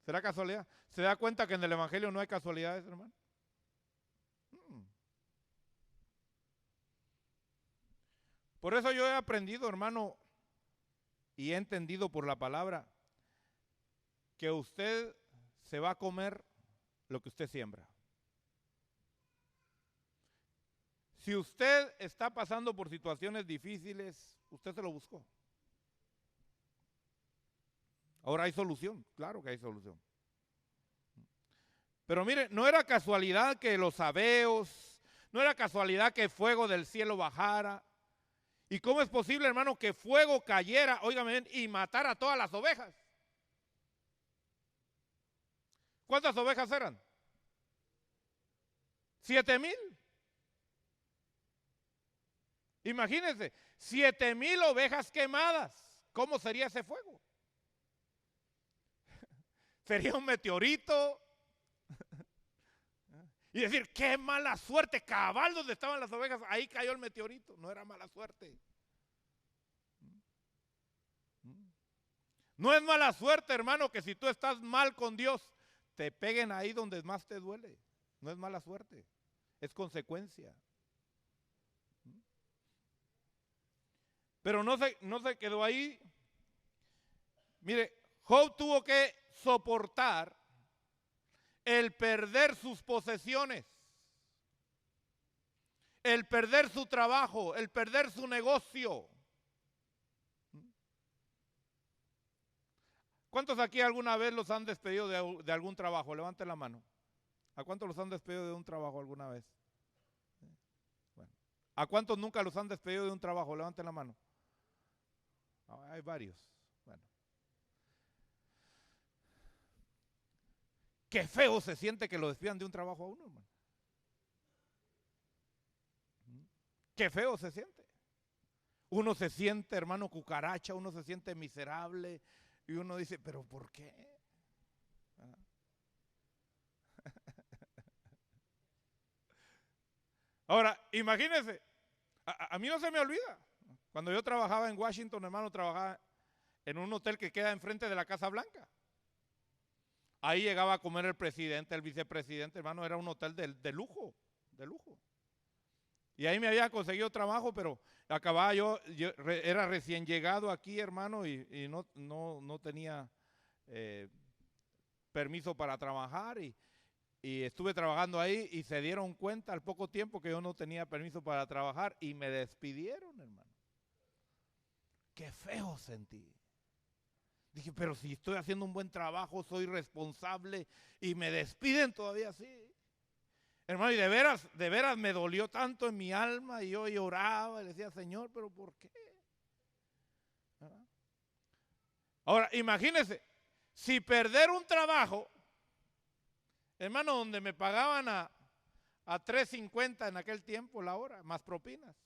[SPEAKER 1] ¿Será casualidad? ¿Se da cuenta que en el Evangelio no hay casualidades, hermano? Por eso yo he aprendido, hermano, y he entendido por la palabra, que usted se va a comer lo que usted siembra. Si usted está pasando por situaciones difíciles, usted se lo buscó. Ahora hay solución, claro que hay solución. Pero mire, no era casualidad que los sabeos, no era casualidad que fuego del cielo bajara. ¿Y cómo es posible, hermano, que fuego cayera, óigame bien, y matara a todas las ovejas? ¿Cuántas ovejas eran? 7,000. Imagínense, 7,000 ovejas quemadas. ¿Cómo sería ese fuego? Sería un meteorito. Y decir, qué mala suerte, cabal donde estaban las ovejas, ahí cayó el meteorito. No era mala suerte. No es mala suerte, hermano, que si tú estás mal con Dios, te peguen ahí donde más te duele. No es mala suerte, es consecuencia. Pero no se quedó ahí. Mire, Job tuvo que soportar el perder sus posesiones, el perder su trabajo, el perder su negocio. ¿Cuántos aquí alguna vez los han despedido de algún trabajo? Levanten la mano. ¿A cuántos los han despedido de un trabajo alguna vez? Bueno. ¿A cuántos nunca los han despedido de un trabajo? Levanten la mano. Hay varios. Bueno. Qué feo se siente que lo despidan de un trabajo a uno, hermano. Qué feo se siente. Uno se siente, hermano, cucaracha, uno se siente miserable y uno dice, ¿pero por qué? Ahora, imagínense, a mí no se me olvida. Cuando yo trabajaba en Washington, hermano, trabajaba en un hotel que queda enfrente de la Casa Blanca. Ahí llegaba a comer el presidente, el vicepresidente, hermano, era un hotel de lujo, de lujo. Y ahí me había conseguido trabajo, pero acababa era recién llegado aquí, hermano, y no tenía permiso para trabajar y estuve trabajando ahí y se dieron cuenta al poco tiempo que yo no tenía permiso para trabajar y me despidieron, hermano. Qué feo sentí. Dije, pero si estoy haciendo un buen trabajo, soy responsable y me despiden todavía así. Hermano, y de veras me dolió tanto en mi alma y yo lloraba y le decía, Señor, pero ¿por qué? ¿Verdad? Ahora, imagínense, si perder un trabajo, hermano, donde me pagaban a 3.50 en aquel tiempo la hora, más propinas.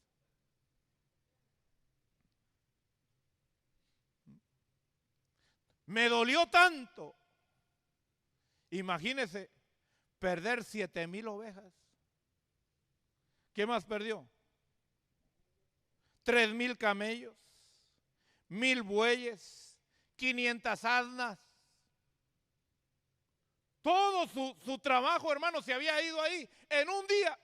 [SPEAKER 1] Me dolió tanto. Imagínense perder 7,000 ovejas. ¿Qué más perdió? 3,000 camellos, 1,000 bueyes, 500 asnas. Todo su trabajo, hermano, se había ido ahí en un día.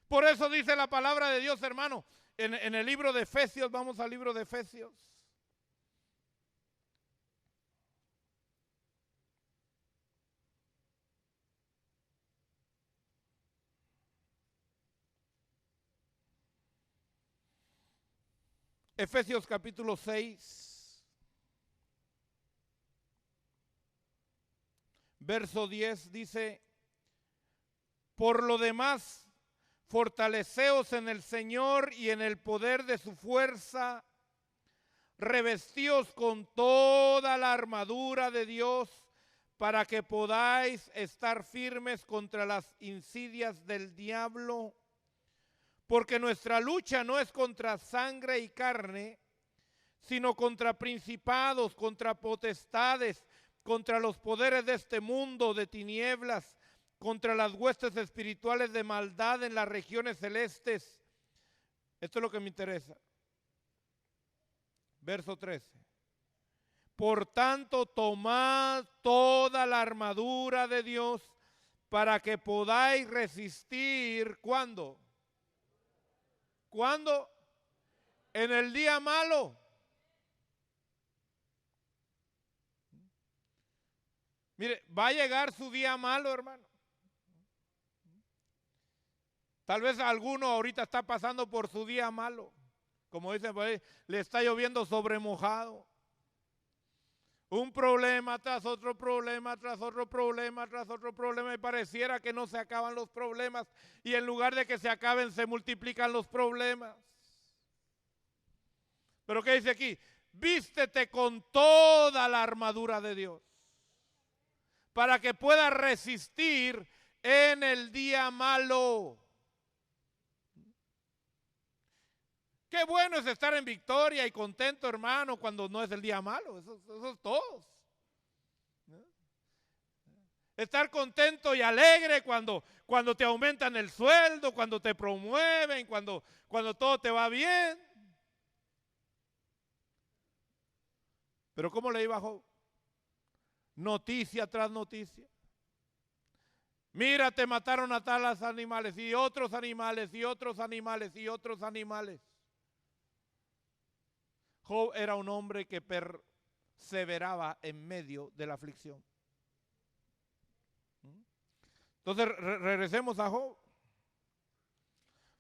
[SPEAKER 1] Por eso dice la palabra de Dios, hermano, en el libro de Efesios, vamos al libro de Efesios. Efesios capítulo 6, verso 10 dice, por lo demás, fortaleceos en el Señor y en el poder de su fuerza, revestíos con toda la armadura de Dios para que podáis estar firmes contra las insidias del diablo. Porque nuestra lucha no es contra sangre y carne, sino contra principados, contra potestades, contra los poderes de este mundo de tinieblas, contra las huestes espirituales de maldad en las regiones celestes. Esto es lo que me interesa. Verso 13. Por tanto, tomad toda la armadura de Dios para que podáis resistir. ¿Cuándo? ¿Cuándo? En el día malo. Mire, va a llegar su día malo, hermano. Tal vez alguno ahorita está pasando por su día malo. Como dicen, pues, le está lloviendo sobre mojado. Un problema tras otro problema, tras otro problema, tras otro problema. Y pareciera que no se acaban los problemas. Y en lugar de que se acaben, se multiplican los problemas. Pero ¿qué dice aquí? Vístete con toda la armadura de Dios, para que puedas resistir en el día malo. Qué bueno es estar en victoria y contento, hermano, cuando no es el día malo. Eso es todos. Estar contento y alegre cuando te aumentan el sueldo, cuando te promueven, cuando todo te va bien. Pero ¿cómo le iba a Job? Noticia tras noticia. Mira, te mataron a tales animales y otros animales y otros animales y otros animales. Job era un hombre que perseveraba en medio de la aflicción. Entonces regresemos a Job.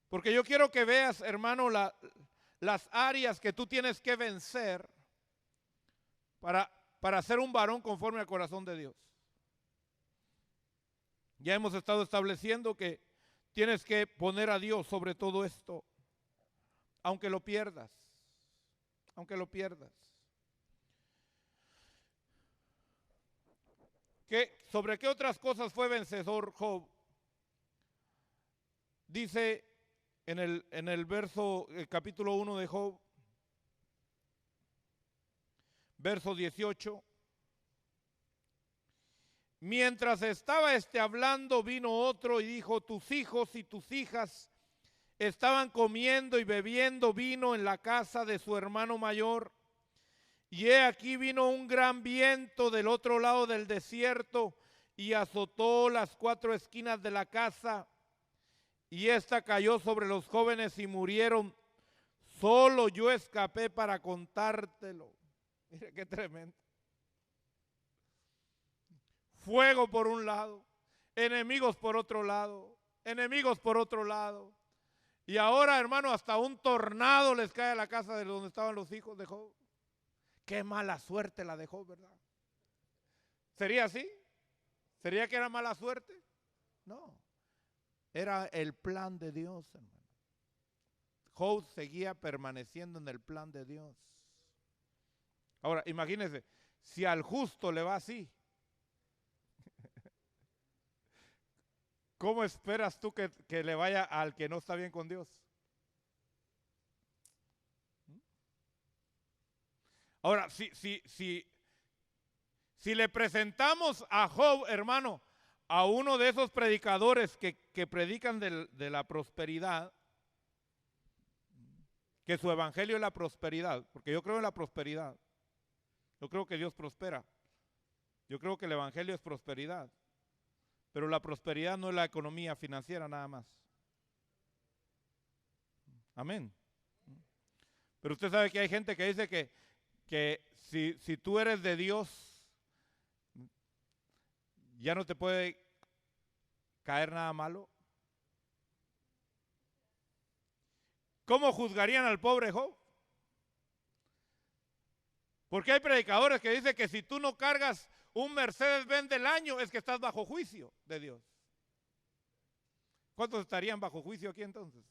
[SPEAKER 1] Porque yo quiero que veas, hermano, las áreas que tú tienes que vencer para ser un varón conforme al corazón de Dios. Ya hemos estado estableciendo que tienes que poner a Dios sobre todo esto, aunque lo pierdas. Aunque lo pierdas. ¿Sobre qué otras cosas fue vencedor Job? Dice en el verso, el capítulo 1 de Job, verso 18. Mientras estaba hablando, vino otro y dijo, tus hijos y tus hijas estaban comiendo y bebiendo vino en la casa de su hermano mayor. Y he aquí vino un gran viento del otro lado del desierto y azotó las 4 esquinas de la casa. Y esta cayó sobre los jóvenes y murieron. Solo yo escapé para contártelo. Mira qué tremendo. Fuego por un lado, enemigos por otro lado, enemigos por otro lado. Y ahora, hermano, hasta un tornado les cae a la casa de donde estaban los hijos de Job. Qué mala suerte la de Job, ¿verdad? ¿Sería así? ¿Sería que era mala suerte? No. Era el plan de Dios, hermano. Job seguía permaneciendo en el plan de Dios. Ahora, imagínense, si al justo le va así, ¿cómo esperas tú que le vaya al que no está bien con Dios? Ahora, si le presentamos a Job, hermano, a uno de esos predicadores que predican de la prosperidad, que su evangelio es la prosperidad, porque yo creo en la prosperidad, yo creo que Dios prospera, Yo creo que el evangelio es prosperidad, pero la prosperidad no es la economía financiera nada más. Amén. Pero usted sabe que hay gente que dice que si tú eres de Dios, ya no te puede caer nada malo. ¿Cómo juzgarían al pobre Job? Porque hay predicadores que dicen que si tú no cargas un Mercedes-Benz del año es que estás bajo juicio de Dios. ¿Cuántos estarían bajo juicio aquí entonces?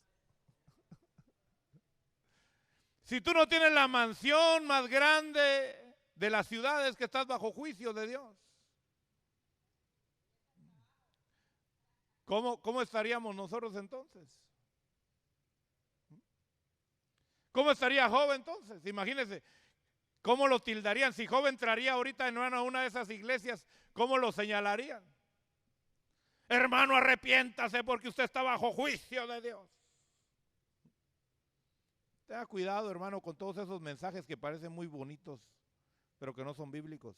[SPEAKER 1] Si tú no tienes la mansión más grande de las ciudades, que estás bajo juicio de Dios. ¿Cómo estaríamos nosotros entonces? ¿Cómo estaría Job entonces? Imagínense, ¿cómo lo tildarían? Si Job entraría ahorita en una de esas iglesias, ¿cómo lo señalarían? Hermano, arrepiéntase porque usted está bajo juicio de Dios. Tenga cuidado, hermano, con todos esos mensajes que parecen muy bonitos, pero que no son bíblicos.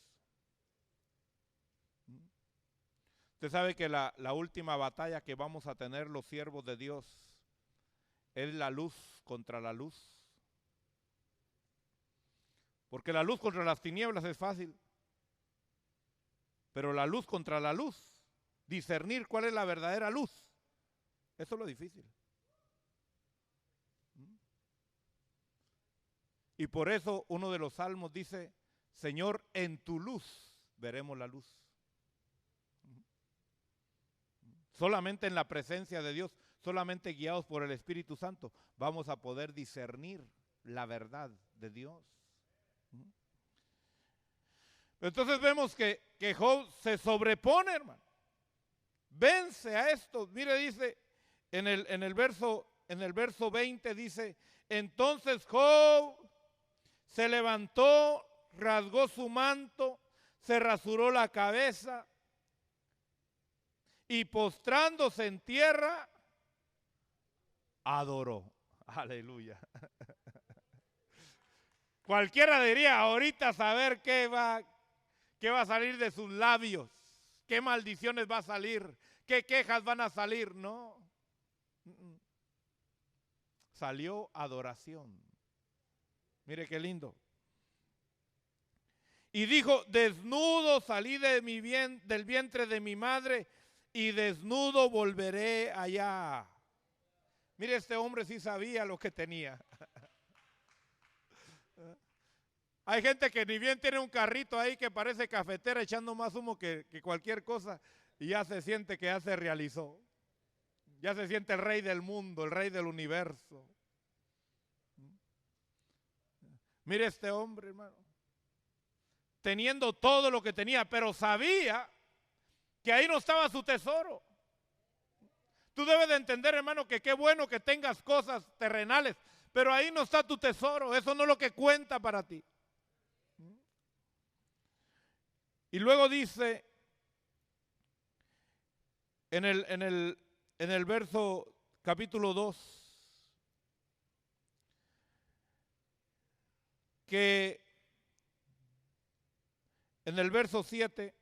[SPEAKER 1] Usted sabe que la última batalla que vamos a tener los siervos de Dios es la luz contra la luz. Porque la luz contra las tinieblas es fácil, pero la luz contra la luz, discernir cuál es la verdadera luz, eso es lo difícil. Y por eso uno de los salmos dice, Señor, en tu luz veremos la luz. Solamente en la presencia de Dios, solamente guiados por el Espíritu Santo, vamos a poder discernir la verdad de Dios. Entonces vemos que Job se sobrepone, hermano. Vence a esto. Mire, dice en el verso 20, dice, entonces Job se levantó, rasgó su manto, se rasuró la cabeza y postrándose en tierra, adoró. Aleluya. Cualquiera diría ahorita saber qué va a salir de sus labios, qué maldiciones va a salir, qué quejas van a salir. No. Salió adoración. Mire qué lindo. Y dijo, desnudo salí del vientre de mi madre y desnudo volveré allá. Mire, este hombre sí sabía lo que tenía. Hay gente que ni bien tiene un carrito ahí que parece cafetera echando más humo que cualquier cosa y ya se siente que ya se realizó. Ya se siente el rey del mundo, el rey del universo. Mire este hombre, hermano, teniendo todo lo que tenía, pero sabía que ahí no estaba su tesoro. Tú debes de entender, hermano, que qué bueno que tengas cosas terrenales, pero ahí no está tu tesoro, eso no es lo que cuenta para ti. Y luego dice en el verso capítulo 2, que en el verso 7,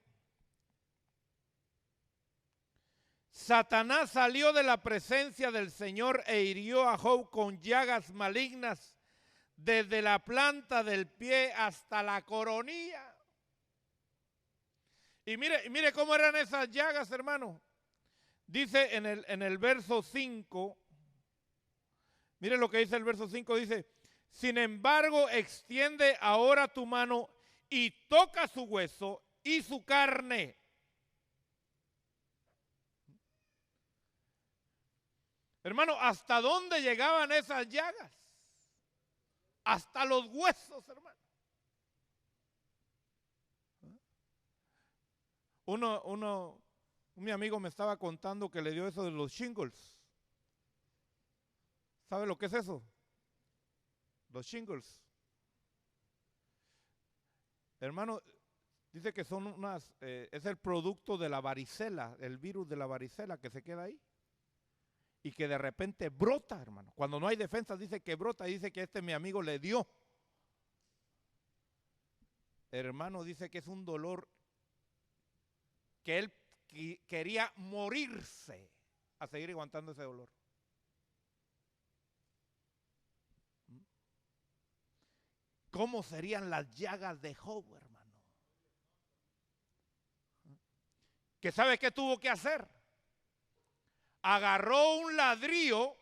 [SPEAKER 1] Satanás salió de la presencia del Señor e hirió a Job con llagas malignas desde la planta del pie hasta la coronilla. Y mire cómo eran esas llagas, hermano. Dice en el verso 5, mire lo que dice el verso 5, dice, sin embargo, extiende ahora tu mano y toca su hueso y su carne. Hermano, ¿hasta dónde llegaban esas llagas? Hasta los huesos, hermano. Mi amigo me estaba contando que le dio eso de los shingles. ¿Sabe lo que es eso? Los shingles. Hermano, dice que son es el producto de la varicela, el virus de la varicela que se queda ahí. Y que de repente brota, hermano. Cuando no hay defensa dice que brota, y dice que mi amigo le dio. Hermano, dice que es un dolor que él quería morirse a seguir aguantando ese dolor. ¿Cómo serían las llagas de Job, hermano? ¿Que sabe qué tuvo que hacer? Agarró un ladrillo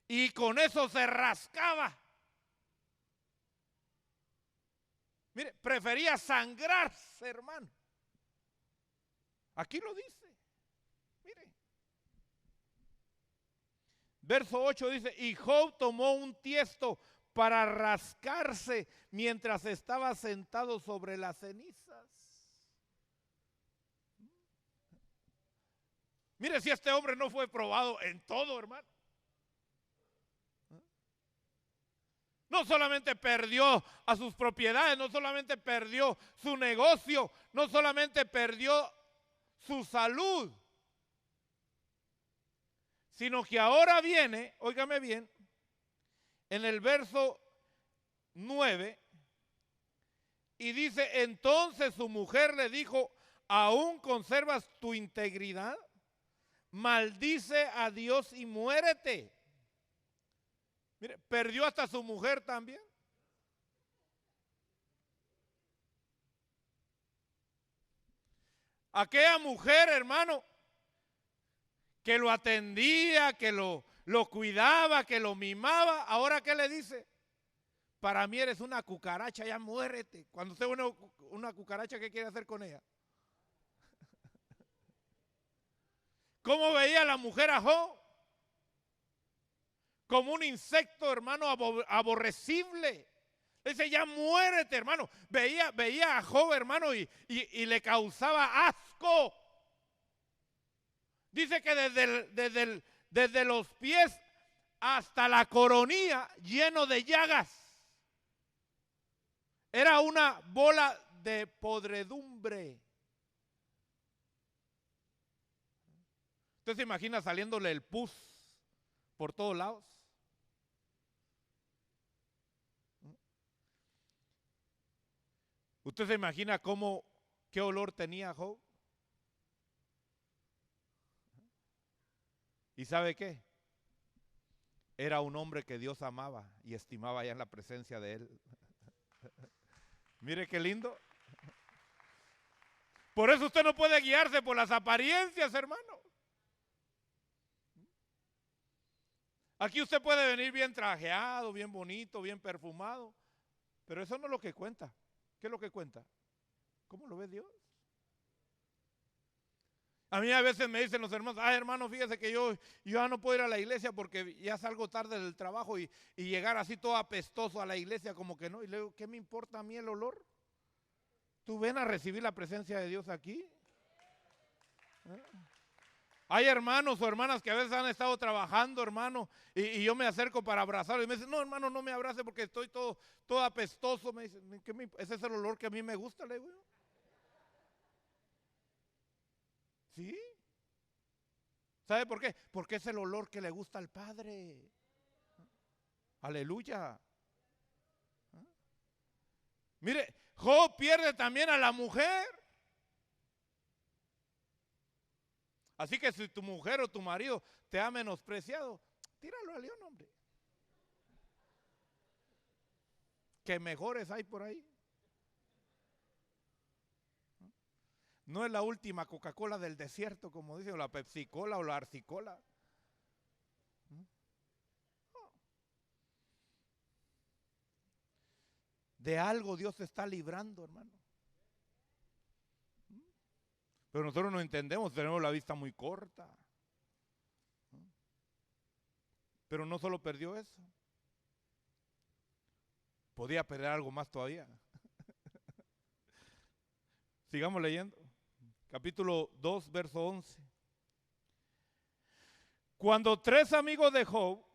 [SPEAKER 1] y con eso se rascaba. Mire, prefería sangrarse, hermano. Aquí lo dice. Mire. Verso 8 dice, y Job tomó un tiesto para rascarse mientras estaba sentado sobre las cenizas. Mire si este hombre no fue probado en todo, hermano. No solamente perdió a sus propiedades, no solamente perdió su negocio, no solamente perdió su salud, sino que ahora viene, óigame bien, en el verso 9, y dice, entonces su mujer le dijo, ¿aún conservas tu integridad? Maldice a Dios y muérete. Mire, perdió hasta su mujer también. Aquella mujer, hermano, que lo atendía, que lo cuidaba, que lo mimaba, ahora ¿qué le dice? Para mí eres una cucaracha, ya muérete. Cuando usted ve una cucaracha, ¿qué quiere hacer con ella? ¿Cómo veía la mujer a Job? Como un insecto, hermano, aborrecible. Dice, ya muérete, hermano. Veía a Job, hermano, y le causaba asco. Dice que desde los pies hasta la coronilla lleno de llagas. Era una bola de podredumbre. ¿Usted se imagina saliéndole el pus por todos lados? ¿Usted se imagina qué olor tenía Job? ¿Y sabe qué? Era un hombre que Dios amaba y estimaba ya en la presencia de él. Mire qué lindo. Por eso usted no puede guiarse por las apariencias, hermano. Aquí usted puede venir bien trajeado, bien bonito, bien perfumado, pero eso no es lo que cuenta. ¿Qué es lo que cuenta? ¿Cómo lo ve Dios? A mí a veces me dicen los hermanos, hermano, fíjese que yo ya no puedo ir a la iglesia porque ya salgo tarde del trabajo y llegar así todo apestoso a la iglesia como que no. Y le digo, ¿qué me importa a mí el olor? ¿Tú ven a recibir la presencia de Dios aquí? Hay hermanos o hermanas que a veces han estado trabajando, hermano, y yo me acerco para abrazarlo y me dicen, no, hermano, no me abrace porque estoy todo apestoso. Me dicen, ese es el olor que a mí me gusta, le digo. ¿Sí? ¿Sabe por qué? Porque es el olor que le gusta al Padre. Aleluya. Mire, Job pierde también a la mujer. Así que si tu mujer o tu marido te ha menospreciado, tíralo al león, hombre. Que mejores hay por ahí. No es la última Coca-Cola del desierto, como dice, o la Pepsi-Cola o la Arsi-Cola. De algo Dios te está librando, hermano. Pero nosotros no entendemos, tenemos la vista muy corta. Pero no solo perdió eso. Podía perder algo más todavía. Sigamos leyendo. Capítulo 2, verso 11. Cuando 3 amigos de Job,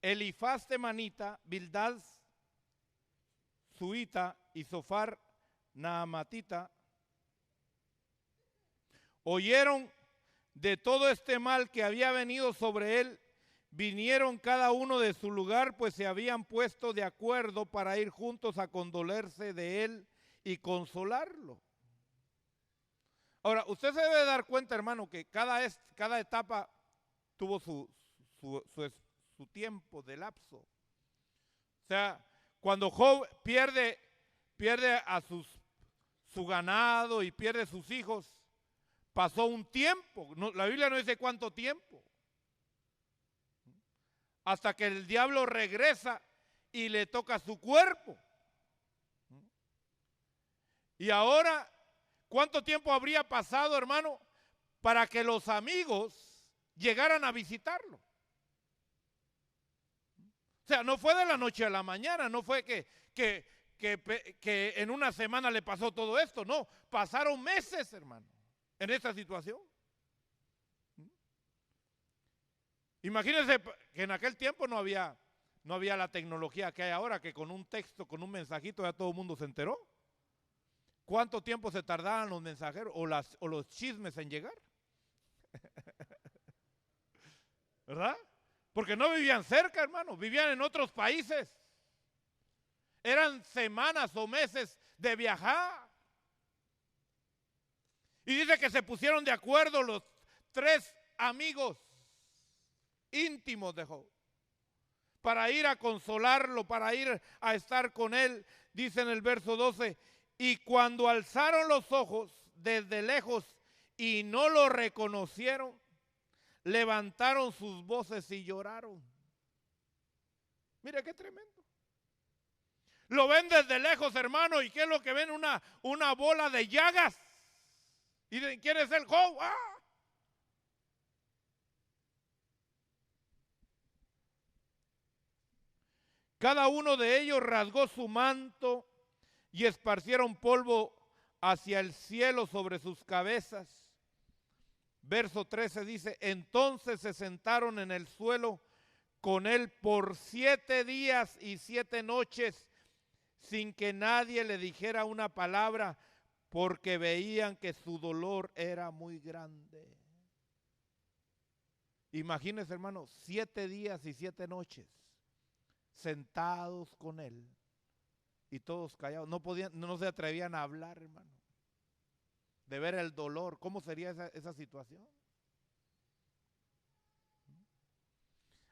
[SPEAKER 1] Elifaz temanita, Bildad suita y Zofar naamatita, oyeron de todo este mal que había venido sobre él, vinieron cada uno de su lugar, pues se habían puesto de acuerdo para ir juntos a condolerse de él y consolarlo. Ahora, usted se debe dar cuenta, hermano, que cada etapa tuvo su tiempo de lapso. O sea, cuando Job pierde a su ganado y pierde sus hijos, pasó un tiempo. No, la Biblia no dice cuánto tiempo. Hasta que el diablo regresa y le toca su cuerpo. Y ahora, ¿cuánto tiempo habría pasado, hermano, para que los amigos llegaran a visitarlo? O sea, no fue de la noche a la mañana, no fue que en una semana le pasó todo esto, no, pasaron meses, hermano, en esta situación. Imagínense que en aquel tiempo no había la tecnología que hay ahora, que con un texto, con un mensajito ya todo el mundo se enteró. ¿Cuánto tiempo se tardaban los mensajeros o los chismes en llegar? ¿Verdad? Porque no vivían cerca, hermano, vivían en otros países. Eran semanas o meses de viajar. Y dice que se pusieron de acuerdo los 3 amigos íntimos de Job para ir a consolarlo, para ir a estar con él. Dice en el verso 12, y cuando alzaron los ojos desde lejos y no lo reconocieron, levantaron sus voces y lloraron. Mira qué tremendo. Lo ven desde lejos, hermano, y ¿qué es lo que ven? Una bola de llagas. Y dicen, ¿quién es el Job? ¡Ah! Cada uno de ellos rasgó su manto y esparcieron polvo hacia el cielo sobre sus cabezas. Verso 13 dice, entonces se sentaron en el suelo con él por 7 días y 7 noches, sin que nadie le dijera una palabra, porque veían que su dolor era muy grande. Imagínense, hermano, 7 días y 7 noches sentados con él y todos callados. No se atrevían a hablar, hermano, de ver el dolor. ¿Cómo sería esa situación?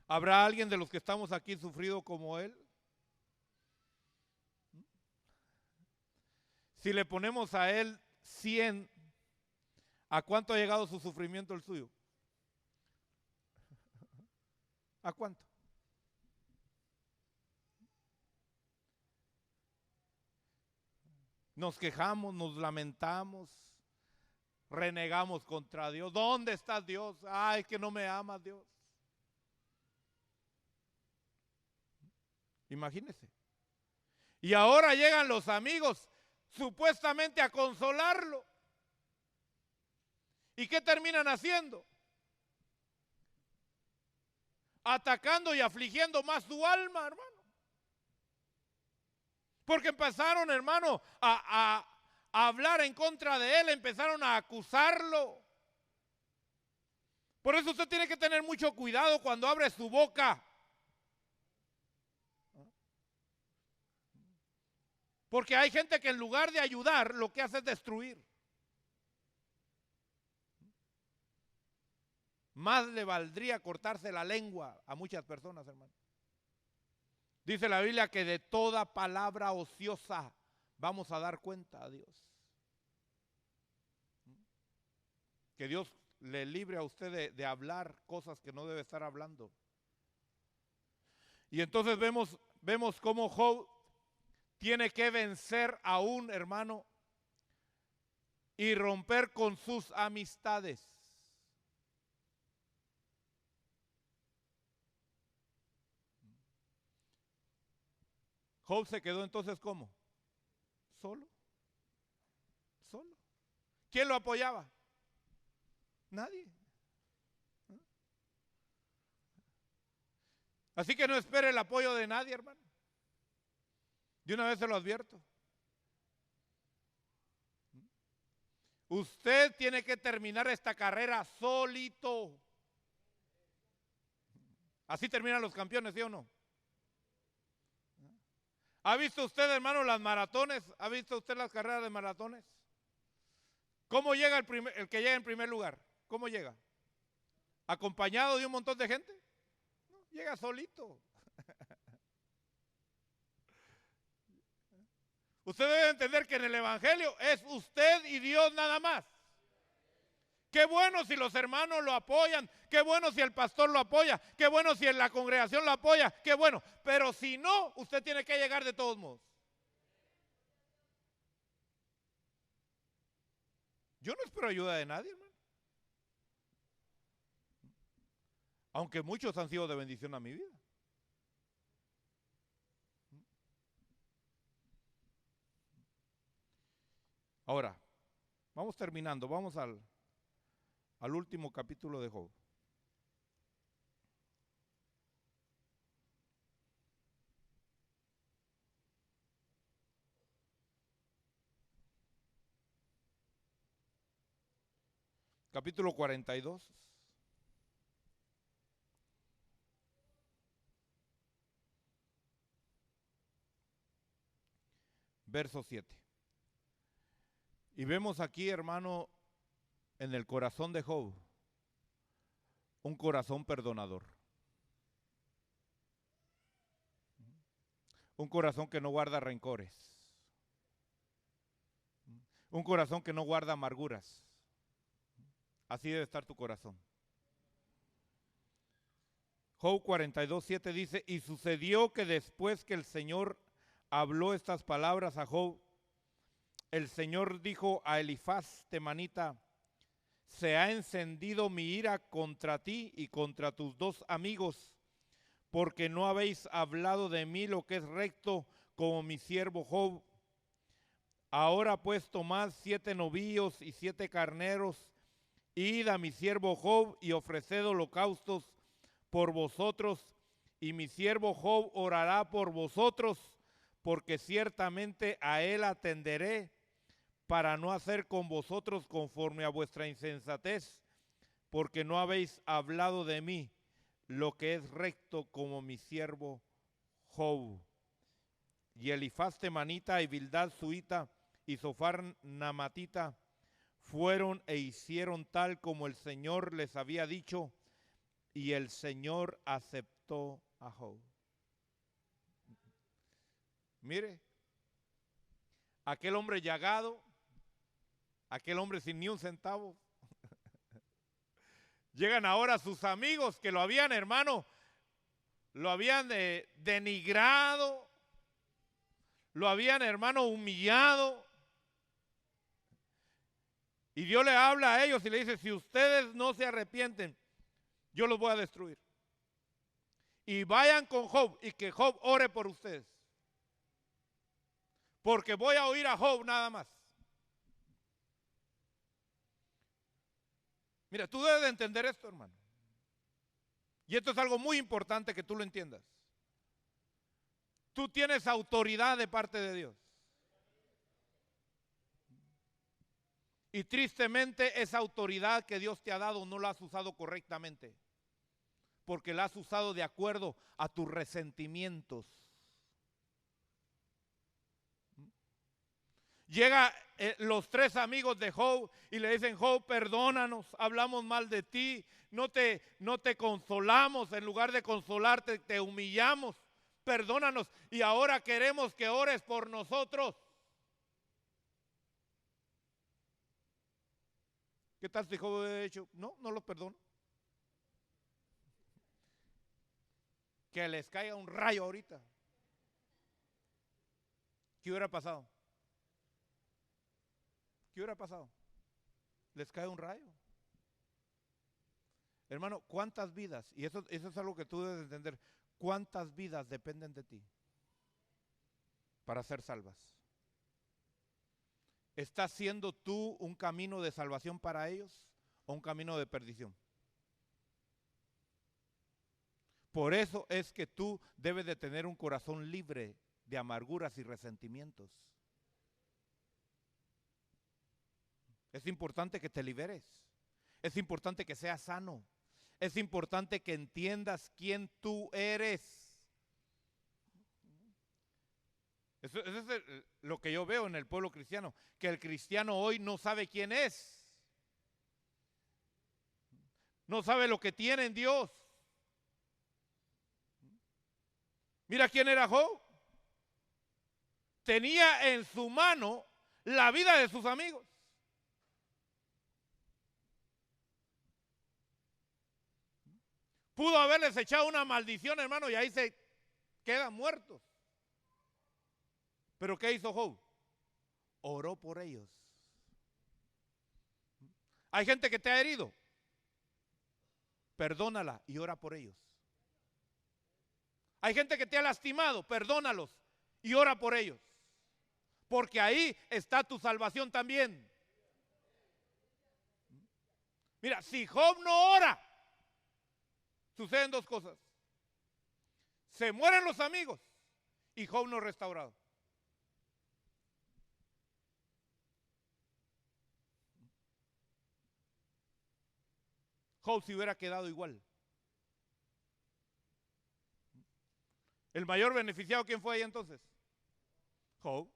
[SPEAKER 1] ¿Habrá alguien de los que estamos aquí sufrido como él? Si le ponemos a él 100, ¿a cuánto ha llegado su sufrimiento el suyo? ¿A cuánto? Nos quejamos, nos lamentamos, renegamos contra Dios. ¿Dónde está Dios? Ay, que no me ama Dios. Imagínese. Y ahora llegan los amigos supuestamente a consolarlo. ¿Y qué terminan haciendo? Atacando y afligiendo más su alma, hermano. Porque empezaron, hermano, a hablar en contra de él, empezaron a acusarlo. Por eso usted tiene que tener mucho cuidado cuando abre su boca. Porque hay gente que en lugar de ayudar, lo que hace es destruir. Más le valdría cortarse la lengua a muchas personas, hermano. Dice la Biblia que de toda palabra ociosa vamos a dar cuenta a Dios. Que Dios le libre a usted de hablar cosas que no debe estar hablando. Y entonces vemos cómo Job tiene que vencer a un hermano y romper con sus amistades. Job se quedó entonces ¿cómo? Solo. ¿Quién lo apoyaba? Nadie. Así que no espere el apoyo de nadie, hermano. De una vez se lo advierto. Usted tiene que terminar esta carrera solito. Así terminan los campeones, ¿sí o no? ¿Ha visto usted, hermano, las maratones? ¿Ha visto usted las carreras de maratones? ¿Cómo llega el que llega en primer lugar? ¿Cómo llega? ¿Acompañado de un montón de gente? No, llega solito. Usted debe entender que en el Evangelio es usted y Dios nada más. Qué bueno si los hermanos lo apoyan, qué bueno si el pastor lo apoya, qué bueno si en la congregación lo apoya, qué bueno. Pero si no, usted tiene que llegar de todos modos. Yo no espero ayuda de nadie, hermano. Aunque muchos han sido de bendición a mi vida. Ahora, vamos terminando, vamos al último capítulo de Job. Capítulo 42. Verso 7. Y vemos aquí, hermano, en el corazón de Job, un corazón perdonador. Un corazón que no guarda rencores. Un corazón que no guarda amarguras. Así debe estar tu corazón. Job 42:7 dice, y sucedió que después que el Señor habló estas palabras a Job, el Señor dijo a Elifaz temanita, se ha encendido mi ira contra ti y contra tus dos amigos, porque no habéis hablado de mí lo que es recto como mi siervo Job. Ahora pues tomad 7 novillos y 7 carneros, id a mi siervo Job y ofreced holocaustos por vosotros, y mi siervo Job orará por vosotros, porque ciertamente a él atenderé, para no hacer con vosotros conforme a vuestra insensatez, porque no habéis hablado de mí lo que es recto como mi siervo Job. Y Elifaz temanita y Bildad suita y Zofar namatita fueron e hicieron tal como el Señor les había dicho, y el Señor aceptó a Job. Mire, aquel hombre llagado, aquel hombre sin ni un centavo, llegan ahora sus amigos que lo habían, hermano, lo habían denigrado, lo habían, hermano, humillado. Y Dios le habla a ellos y le dice, si ustedes no se arrepienten, yo los voy a destruir. Y vayan con Job y que Job ore por ustedes. Porque voy a oír a Job nada más. Mira, tú debes de entender esto, hermano. Y esto es algo muy importante que tú lo entiendas. Tú tienes autoridad de parte de Dios. Y tristemente esa autoridad que Dios te ha dado no la has usado correctamente. Porque la has usado de acuerdo a tus resentimientos. Llega los 3 amigos de Job y le dicen, Job, perdónanos, hablamos mal de ti, no te consolamos, en lugar de consolarte te humillamos, perdónanos y ahora queremos que ores por nosotros. ¿Qué tal si Job hubiera dicho, no los perdono? Que les caiga un rayo ahorita. ¿Qué hubiera pasado? ¿Qué hubiera pasado? Les cae un rayo. Hermano, ¿cuántas vidas? Y eso es algo que tú debes entender. ¿Cuántas vidas dependen de ti para ser salvas? ¿Estás siendo tú un camino de salvación para ellos o un camino de perdición? Por eso es que tú debes de tener un corazón libre de amarguras y resentimientos. Es importante que te liberes. Es importante que seas sano. Es importante que entiendas quién tú eres. Eso es lo que yo veo en el pueblo cristiano, que el cristiano hoy no sabe quién es. No sabe lo que tiene en Dios. Mira quién era Job. Tenía en su mano la vida de sus amigos. Pudo haberles echado una maldición, hermano, y ahí se quedan muertos. Pero ¿qué hizo Job? Oró por ellos. Hay gente que te ha herido. Perdónala y ora por ellos. Hay gente que te ha lastimado. Perdónalos y ora por ellos. Porque ahí está tu salvación también. Mira, si Job no ora, suceden dos cosas. Se mueren los amigos y Job no es restaurado. Job se hubiera quedado igual. ¿El mayor beneficiado quién fue ahí entonces? Job.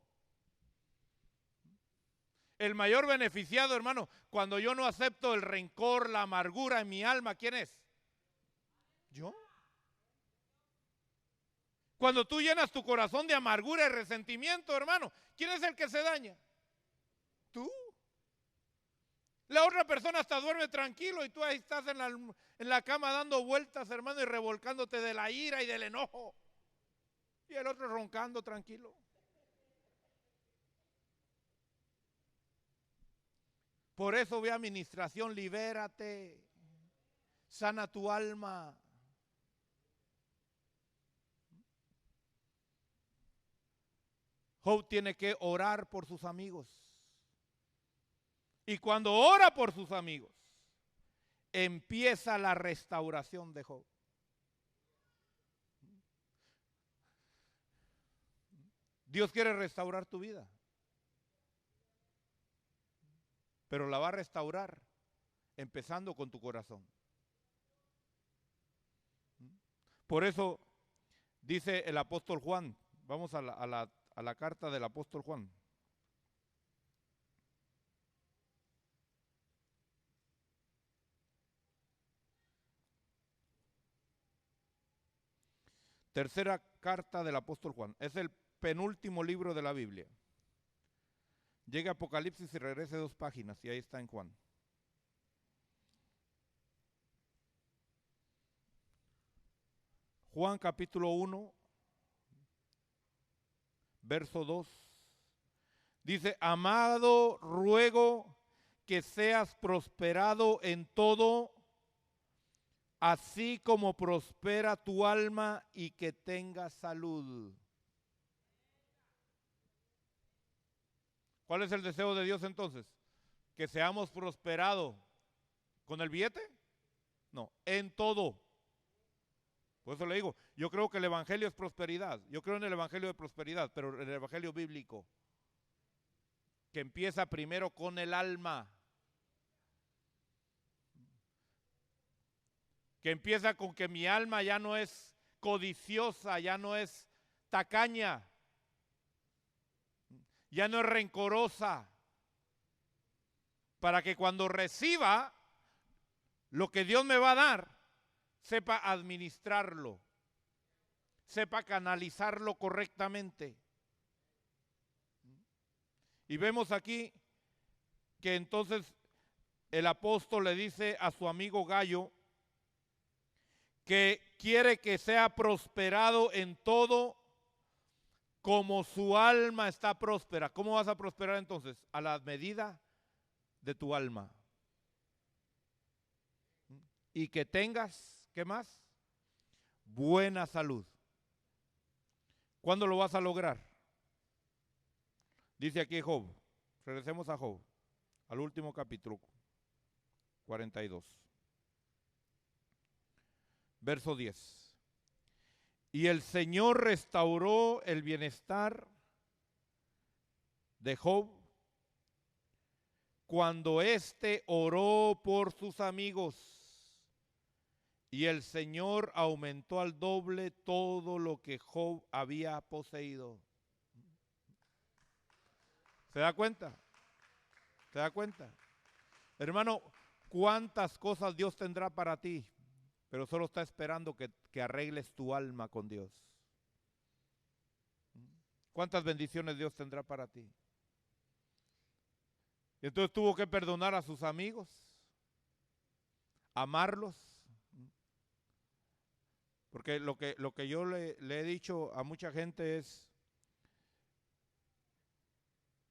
[SPEAKER 1] El mayor beneficiado, hermano, cuando yo no acepto el rencor, la amargura en mi alma, ¿quién es? Yo. Cuando tú llenas tu corazón de amargura y resentimiento, hermano, ¿quién es el que se daña? Tú. La otra persona hasta duerme tranquilo y tú ahí estás en la cama dando vueltas, hermano, y revolcándote de la ira y del enojo. Y el otro roncando tranquilo. Por eso ve administración, libérate, sana tu alma. Job tiene que orar por sus amigos. Y cuando ora por sus amigos, empieza la restauración de Job. Dios quiere restaurar tu vida, pero la va a restaurar empezando con tu corazón. Por eso dice el apóstol Juan, vamos a la carta del apóstol Juan. Tercera carta del apóstol Juan. Es el penúltimo libro de la Biblia. Llega a Apocalipsis y regrese 2 páginas y ahí está en Juan. Juan capítulo 1, verso 2. Dice, amado, ruego que seas prosperado en todo, así como prospera tu alma y que tengas salud. ¿Cuál es el deseo de Dios entonces? Que seamos prosperados. ¿Con el billete? No, en todo. Por eso le digo, yo creo que el evangelio es prosperidad. Yo creo en el evangelio de prosperidad, pero en el evangelio bíblico, que empieza primero con el alma. Que empieza con que mi alma ya no es codiciosa, ya no es tacaña, ya no es rencorosa, para que cuando reciba lo que Dios me va a dar, sepa administrarlo, sepa canalizarlo correctamente. Y vemos aquí que entonces el apóstol le dice a su amigo Gallo que quiere que sea prosperado en todo como su alma está próspera. ¿Cómo vas a prosperar entonces? A la medida de tu alma. Y que tengas, ¿qué más? Buena salud. ¿Cuándo lo vas a lograr? Dice aquí Job. Regresemos a Job, al último capítulo, 42. Verso 10. Y el Señor restauró el bienestar de Job cuando éste oró por sus amigos. Y el Señor aumentó al doble todo lo que Job había poseído. ¿Se da cuenta? ¿Se da cuenta? Hermano, ¿cuántas cosas Dios tendrá para ti? Pero solo está esperando que arregles tu alma con Dios. ¿Cuántas bendiciones Dios tendrá para ti? Y entonces tuvo que perdonar a sus amigos, amarlos. Porque lo que yo le he dicho a mucha gente es,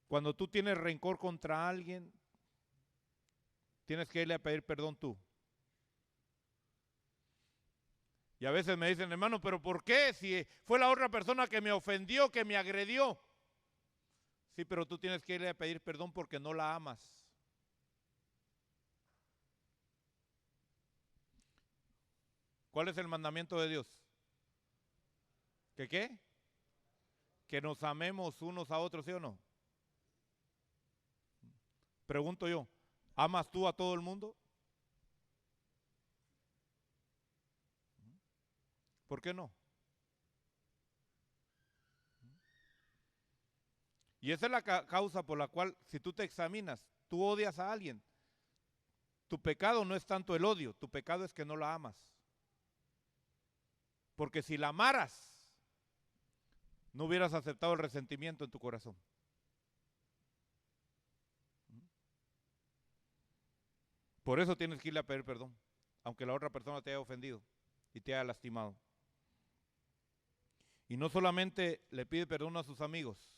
[SPEAKER 1] cuando tú tienes rencor contra alguien, tienes que irle a pedir perdón tú. Y a veces me dicen, hermano, ¿pero por qué? Si fue la otra persona que me ofendió, que me agredió. Sí, pero tú tienes que irle a pedir perdón porque no la amas. ¿Cuál es el mandamiento de Dios? ¿Que qué? Que nos amemos unos a otros, ¿sí o no? Pregunto yo, ¿amas tú a todo el mundo? ¿Por qué no? Y esa es la causa por la cual, si tú te examinas, tú odias a alguien. Tu pecado no es tanto el odio, tu pecado es que no la amas. Porque si la amaras, no hubieras aceptado el resentimiento en tu corazón. Por eso tienes que irle a pedir perdón, aunque la otra persona te haya ofendido y te haya lastimado. Y no solamente le pide perdón a sus amigos,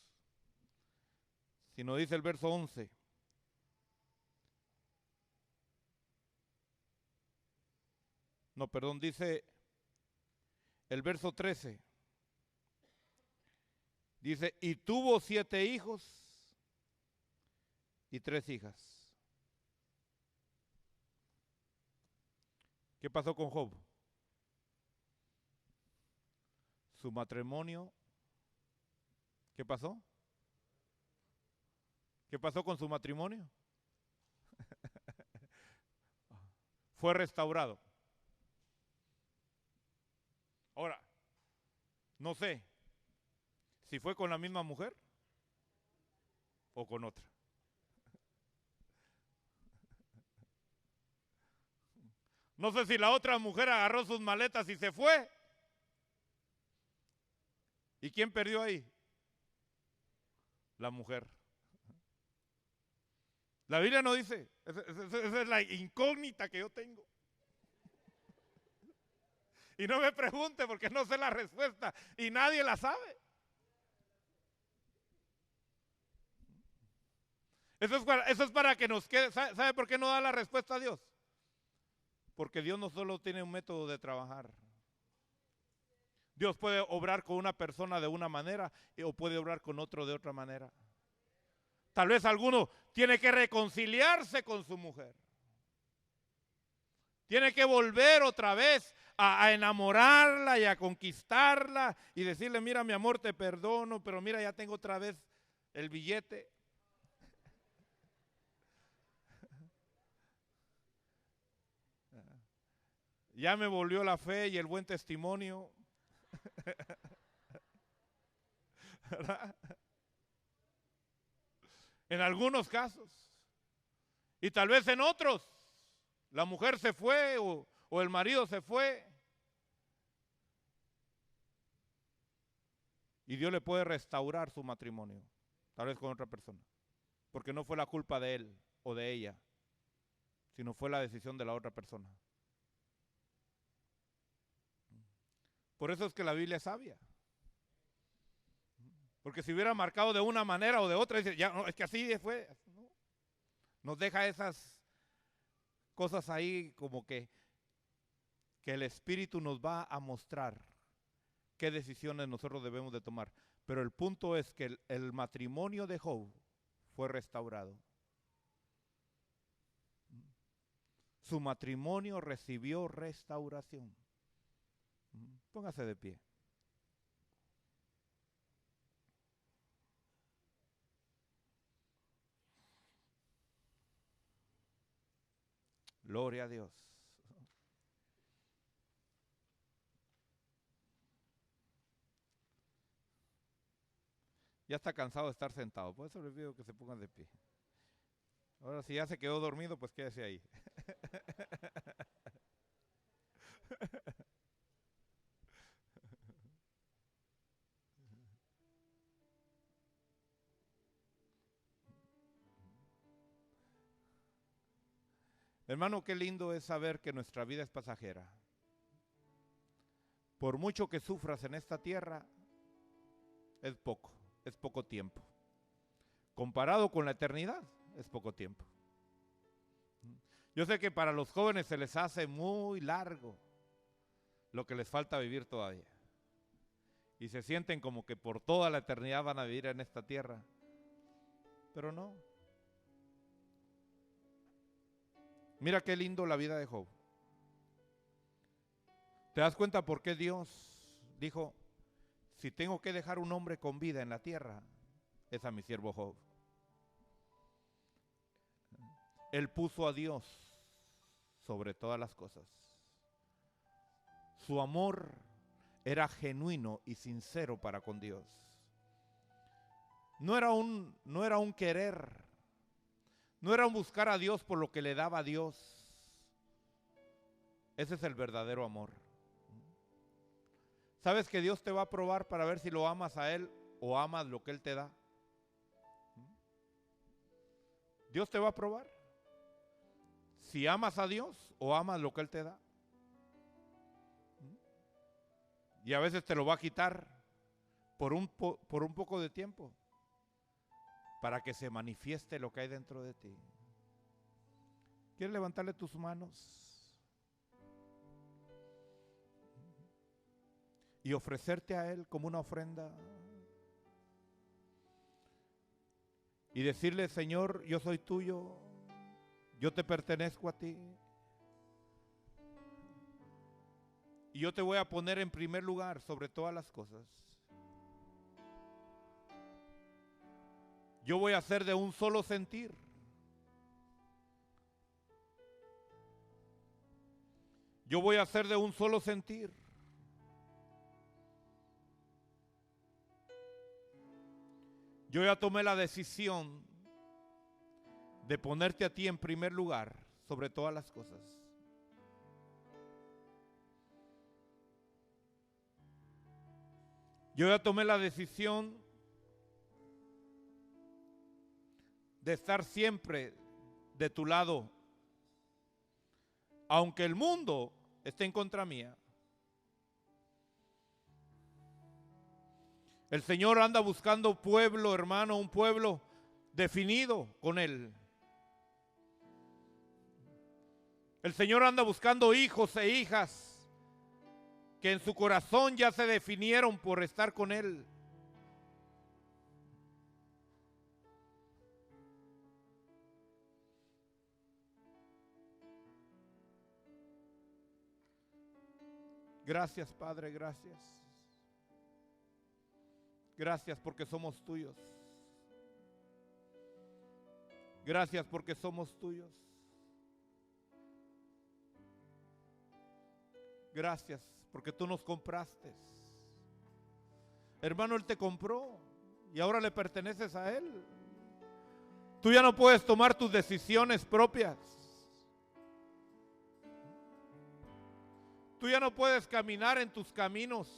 [SPEAKER 1] sino dice el verso 11. No, perdón, dice el verso 13. Dice, y tuvo 7 hijos y 3 hijas. ¿Qué pasó con Job? Su matrimonio, ¿qué pasó? ¿Qué pasó con su matrimonio? Fue restaurado. Ahora, no sé si fue con la misma mujer o con otra. No sé si la otra mujer agarró sus maletas y se fue. ¿Y quién perdió ahí? La mujer. La Biblia no dice, esa es la incógnita que yo tengo. Y no me pregunte porque no sé la respuesta y nadie la sabe. Eso es para que nos quede. ¿Sabe por qué no da la respuesta a Dios? Porque Dios no solo tiene un método de trabajar. Dios puede obrar con una persona de una manera o puede obrar con otro de otra manera. Tal vez alguno tiene que reconciliarse con su mujer. Tiene que volver otra vez a enamorarla y a conquistarla y decirle, mira mi amor, te perdono, pero mira ya tengo otra vez el billete. Ya me volvió la fe y el buen testimonio. ¿Verdad? En algunos casos. Y tal vez en otros. La mujer se fue o el marido se fue. Y Dios le puede restaurar su matrimonio. Tal vez con otra persona. Porque no fue la culpa de él o de ella. Sino fue la decisión de la otra persona. Por eso es que la Biblia es sabia. Porque si hubiera marcado de una manera o de otra, dice, ya no, es que así fue. No. Nos deja esas cosas ahí como que el Espíritu nos va a mostrar qué decisiones nosotros debemos de tomar. Pero el punto es que el matrimonio de Job fue restaurado. Su matrimonio recibió restauración. Póngase de pie. Gloria a Dios. Ya está cansado de estar sentado, por eso les pido que se pongan de pie. Ahora si ya se quedó dormido, pues quédese ahí. Hermano, qué lindo es saber que nuestra vida es pasajera. Por mucho que sufras en esta tierra, es poco tiempo. Comparado con la eternidad, es poco tiempo. Yo sé que para los jóvenes se les hace muy largo lo que les falta vivir todavía. Y se sienten como que por toda la eternidad van a vivir en esta tierra. Pero no. Mira qué lindo la vida de Job. ¿Te das cuenta por qué Dios dijo, si tengo que dejar un hombre con vida en la tierra, es a mi siervo Job? Él puso a Dios sobre todas las cosas. Su amor era genuino y sincero para con Dios. No era un querer, no era un buscar a Dios por lo que le daba a Dios. Ese es el verdadero amor. ¿Sabes que Dios te va a probar para ver si lo amas a Él o amas lo que Él te da? Dios te va a probar si amas a Dios o amas lo que Él te da. Y a veces te lo va a quitar por un poco de tiempo para que se manifieste lo que hay dentro de ti. ¿Quieres levantarle tus manos y ofrecerte a Él como una ofrenda? Y decirle, Señor, yo soy tuyo, yo te pertenezco a ti. Y yo te voy a poner en primer lugar sobre todas las cosas. Yo voy a ser de un solo sentir. Yo voy a ser de un solo sentir. Yo ya tomé la decisión de ponerte a ti en primer lugar sobre todas las cosas. Yo ya tomé la decisión de estar siempre de tu lado, aunque el mundo esté en contra mía. El Señor anda buscando pueblo, hermano, un pueblo definido con Él. El Señor anda buscando hijos e hijas que en su corazón ya se definieron por estar con Él. Gracias, Padre, gracias. Gracias porque somos tuyos. Gracias porque somos tuyos. Gracias porque tú nos compraste. Hermano, Él te compró y ahora le perteneces a Él. Tú ya no puedes tomar tus decisiones propias. Tú ya no puedes caminar en tus caminos.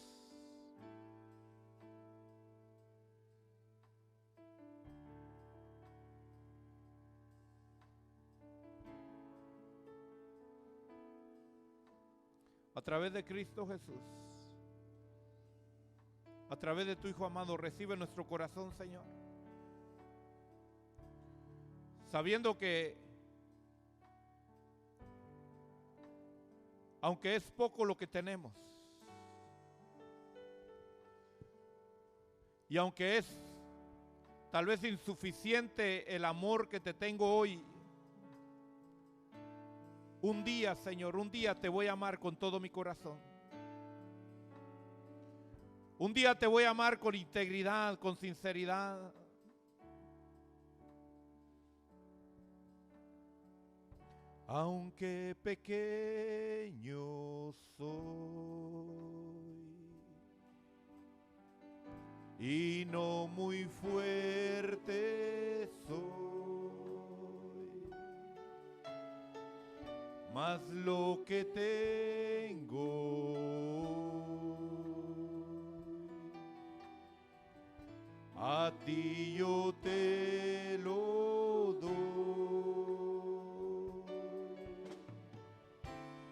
[SPEAKER 1] A través de Cristo Jesús, a través de tu Hijo amado, recibe nuestro corazón, Señor. Sabiendo que, aunque es poco lo que tenemos, y aunque es tal vez insuficiente el amor que te tengo hoy, un día, Señor, un día te voy a amar con todo mi corazón. Un día te voy a amar con integridad, con sinceridad. Aunque pequeño soy y no muy fuerte soy, mas lo que tengo a ti yo te lo doy.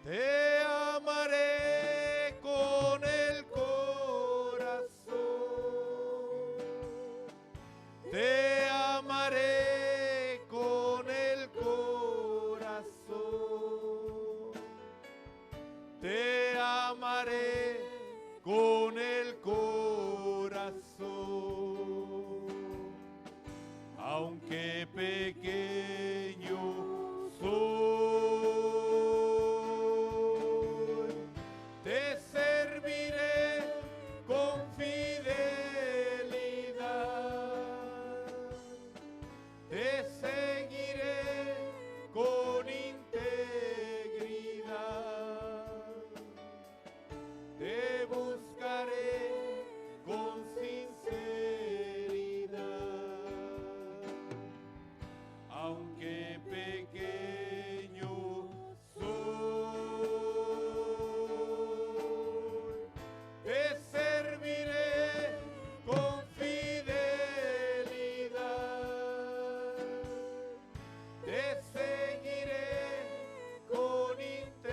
[SPEAKER 1] Te amaré con el corazón, te amaré con el corazón, te amaré con el corazón, aunque pequeño soy, te serviré con fidelidad, te seguiré con integridad, te buscaré con sinceridad, aunque pequeño soy, te serviré con fidelidad, te seguiré con integridad,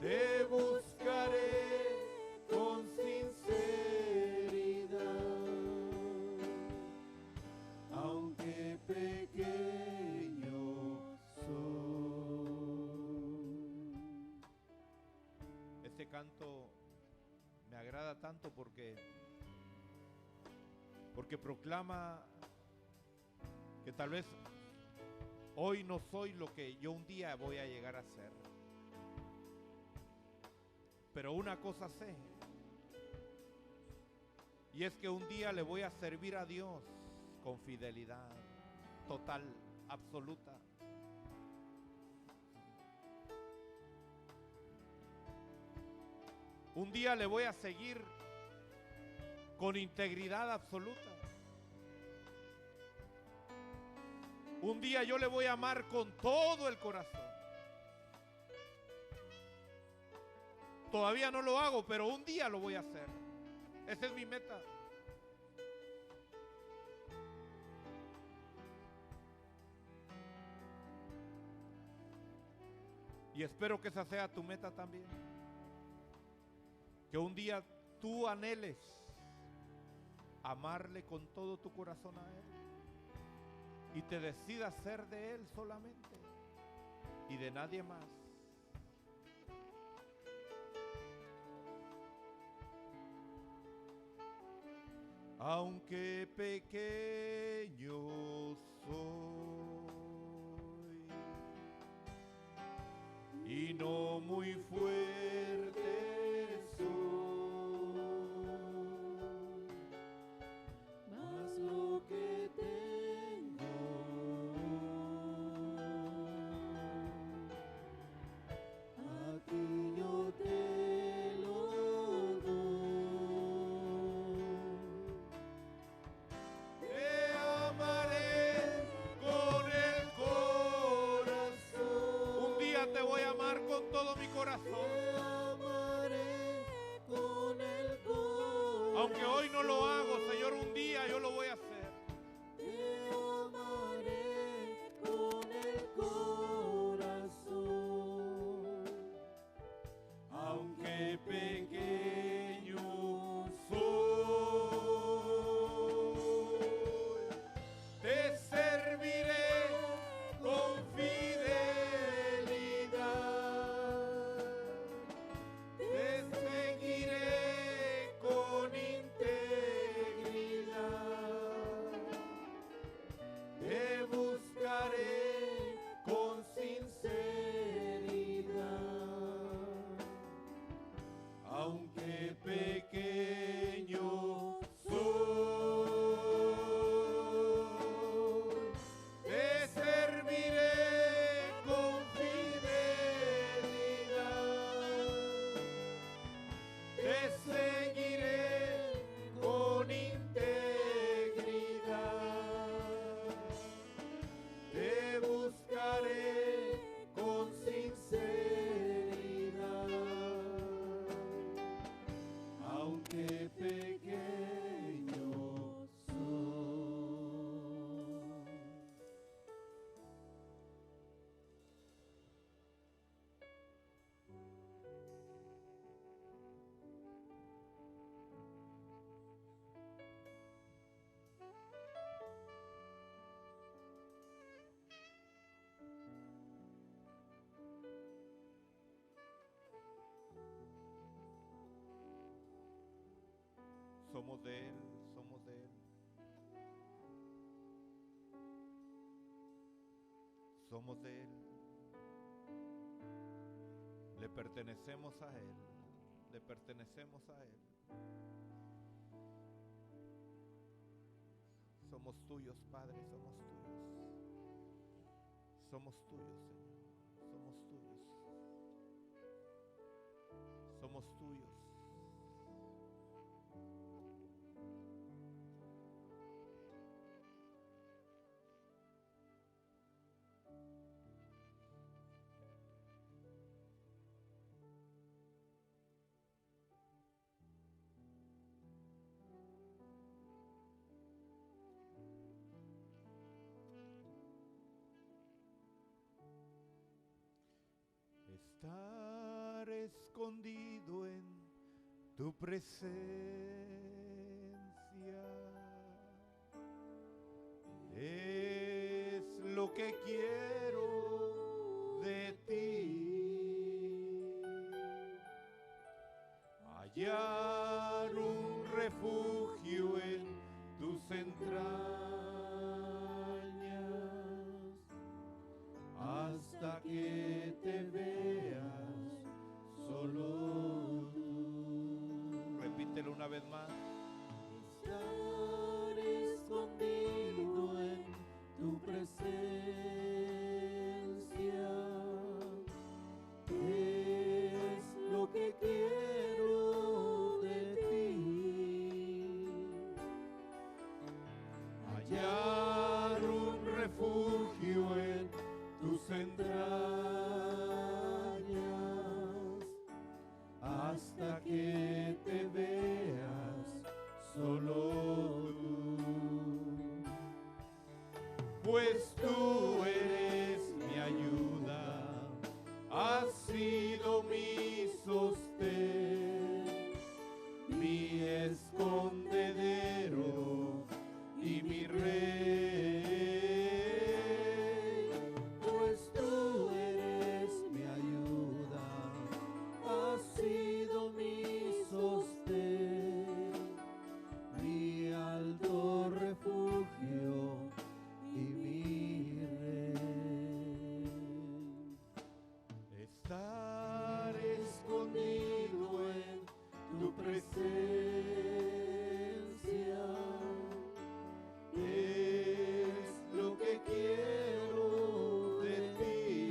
[SPEAKER 1] te buscaré con sinceridad, aunque pequeño soy. Este canto me agrada tanto porque proclama que tal vez hoy no soy lo que yo un día voy a llegar a ser, pero una cosa sé, y es que un día le voy a servir a Dios con fidelidad total, absoluta. Un día le voy a seguir con integridad absoluta. Un día yo le voy a amar con todo el corazón. Todavía no lo hago, pero un día lo voy a hacer. Esa es mi meta. Y espero que esa sea tu meta también. Que un día tú anheles amarle con todo tu corazón a Él y te decidas ser de Él solamente y de nadie más. Aunque pequeño soy y no muy fuerte soy, mas lo que tengo a ti yo te lo doy. Te amaré con el corazón. Un día te voy a amar con todo mi corazón. Te amaré con el corazón. Aunque hoy no lo hago, Señor, un día yo lo voy a hacer. Te amaré con el corazón. Aunque pequeño soy, te serviré con fidelidad, te seguiré con integridad, te buscaré con sinceridad, Somos de Él, somos de Él. Somos de Él. Le pertenecemos a Él. Le pertenecemos a Él. Somos tuyos, Padre, somos tuyos. Somos tuyos, Señor. Somos tuyos. Somos tuyos. Estar escondido en tu presencia es lo que quiero de ti. Hallar un refugio en tus entrañas hasta que te veas solo tú. Repítelo una vez más.
[SPEAKER 2] Estar escondido en tu presencia es lo que quiero de ti.
[SPEAKER 1] Hallar un refugio en tus entrañas hasta que te veas solo tú. Pues tú eres mi ayuda, has sido mi sostén, mi escondedero y mi rey.
[SPEAKER 2] Pues tú eres mi ayuda, has sido mi sostén, mi alto refugio y mi rey.
[SPEAKER 1] Estar escondido en tu presencia es lo que quiero de ti.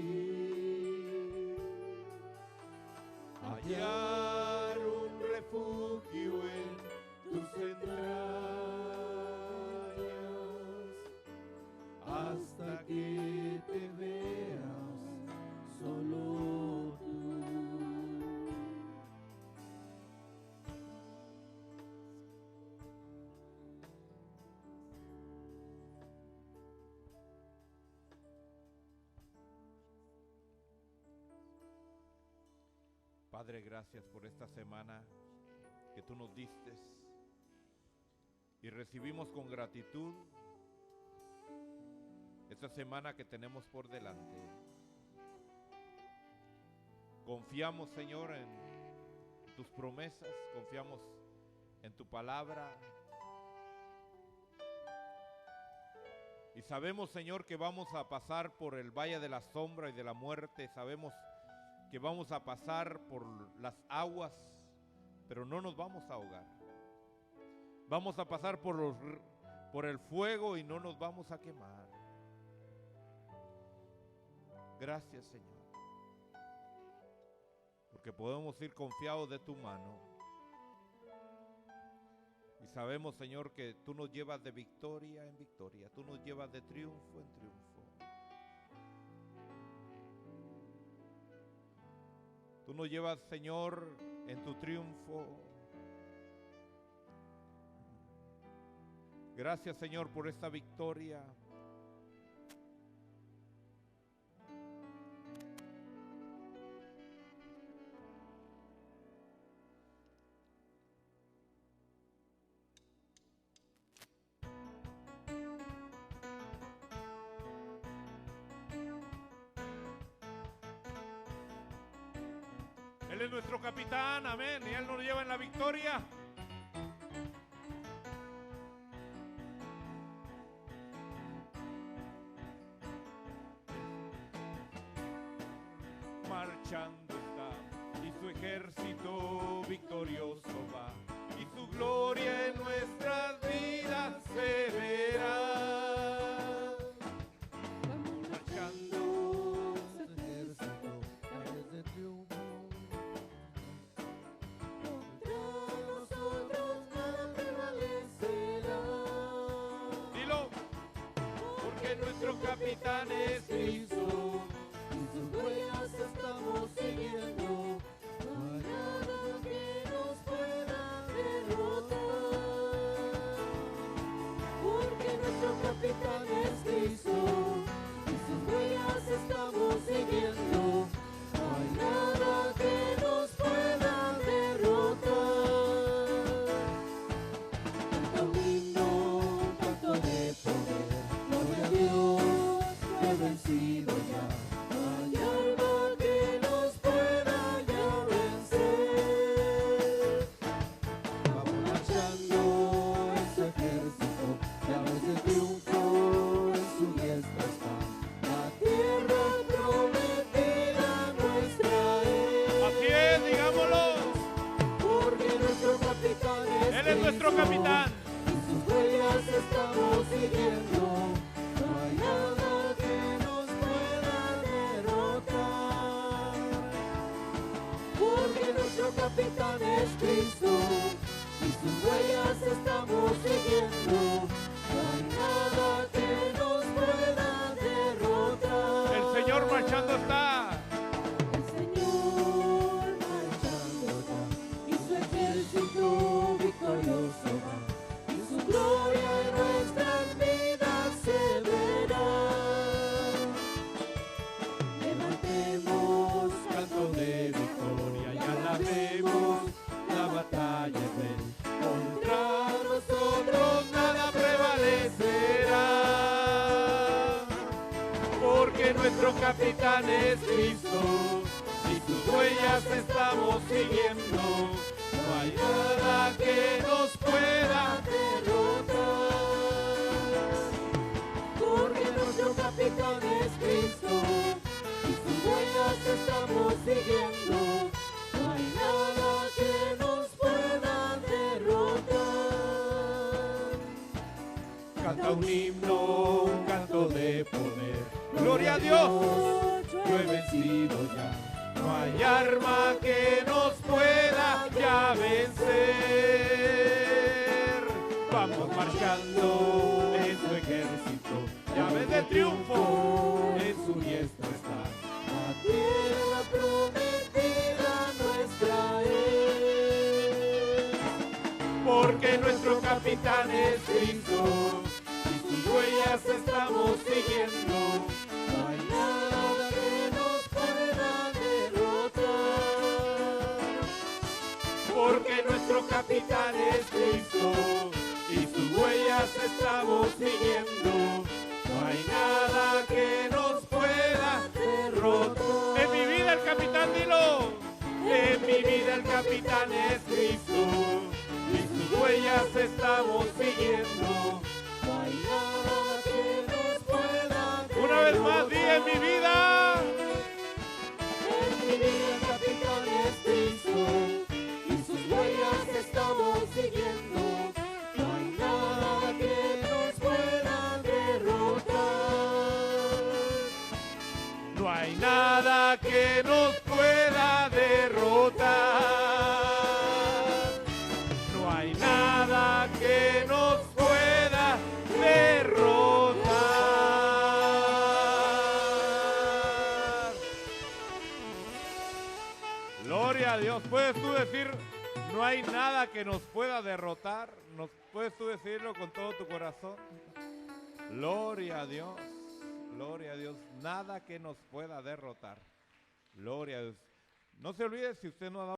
[SPEAKER 1] Hallar un refugio en tus entrañas hasta que te veas solo tú. Padre, gracias por esta semana que tú nos diste y recibimos con gratitud esta semana que tenemos por delante. Confiamos, Señor, en tus promesas, confiamos en tu palabra y sabemos, Señor, que vamos a pasar por el valle de la sombra y de la muerte. Sabemos que vamos a pasar por las aguas, pero no nos vamos a ahogar. Vamos a pasar por el fuego y no nos vamos a quemar. Gracias, Señor, porque podemos ir confiados de tu mano. Y sabemos, Señor, que tú nos llevas de victoria en victoria, tú nos llevas de triunfo en triunfo. Tú nos llevas, Señor, en tu triunfo. Gracias, Señor, por esta victoria. Él es nuestro capitán, amén, y Él nos lleva en la victoria. ejército victorioso va y su gloria en nuestras vidas se verá.
[SPEAKER 2] Vamos marchando su ejército, llaves de triunfo. Contra nosotros nada prevalecerá.
[SPEAKER 1] Dilo, porque nuestro capitán es Cristo.
[SPEAKER 2] Y sus huellas estamos siguiendo. No hay nada que nos pueda derrotar. Porque nuestro capitán es Cristo. Y sus huellas estamos siguiendo. No hay nada que nos pueda derrotar. Canta un himno, un canto de poder. Gloria a Dios, que he vencido ya. No hay alma que nos pueda ya vencer. Vamos marchando en su ejército, llaves de triunfo en su diestra están. La tierra prometida nuestra es.
[SPEAKER 1] Así es, digámoslo.
[SPEAKER 2] Porque nuestro capitán es
[SPEAKER 1] Él es nuestro
[SPEAKER 2] Cristo,
[SPEAKER 1] capitán.
[SPEAKER 2] y sus huellas estamos siguiendo. No hay nada que nos pueda derrotar. Porque nuestro capitán es Cristo, y sus huellas estamos siguiendo. No hay nada que nos pueda derrotar.
[SPEAKER 1] El Señor marchando está.
[SPEAKER 2] El Señor marchando está, y su ejército victorioso va, y su gloria en nuestras vidas se verá. Levantemos canto de victoria y alabemos, la batalla es de él. Contra nosotros nada prevalecerá.
[SPEAKER 1] Porque nuestro capitán es Cristo y sus huellas estamos siguiendo. No hay nada que nos pueda.
[SPEAKER 2] derrotar. Porque nuestro capitán es Cristo, y sus huellas estamos siguiendo. No hay nada que nos pueda derrotar.
[SPEAKER 1] Canta un himno, un canto de poder. Gloria a Dios, yo he vencido ya. No hay arma que nos pueda ya vencer. Vamos marchando en su ejército, llaves de triunfo en su diestra está.
[SPEAKER 2] La tierra prometida nuestra es.
[SPEAKER 1] Porque nuestro capitán es Cristo y sus huellas estamos siguiendo.
[SPEAKER 2] No hay nada que nos pueda derrotar.
[SPEAKER 1] Porque nuestro capitán es Cristo y sus huellas estamos siguiendo. No hay nada que nos pueda derrotar. En mi vida el capitán, dilo. En mi vida el capitán es Cristo y sus huellas estamos siguiendo.
[SPEAKER 2] No hay nada que nos pueda derrotar.
[SPEAKER 1] Una vez más, di en mi vida.
[SPEAKER 2] En mi vida el capitán es Cristo, y sus huellas estamos siguiendo. No hay nada que nos pueda derrotar.
[SPEAKER 1] No hay nada que nos pueda derrotar. No hay nada que nos pueda derrotar. Gloria a Dios. ¿Puedes tú decir, no hay nada que nos pueda derrotar? ¿Puedes tú decirlo con todo tu corazón? Gloria a Dios. Gloria a Dios. Nada que nos pueda derrotar. Gloria a Dios. No se olvide, si usted no ha dado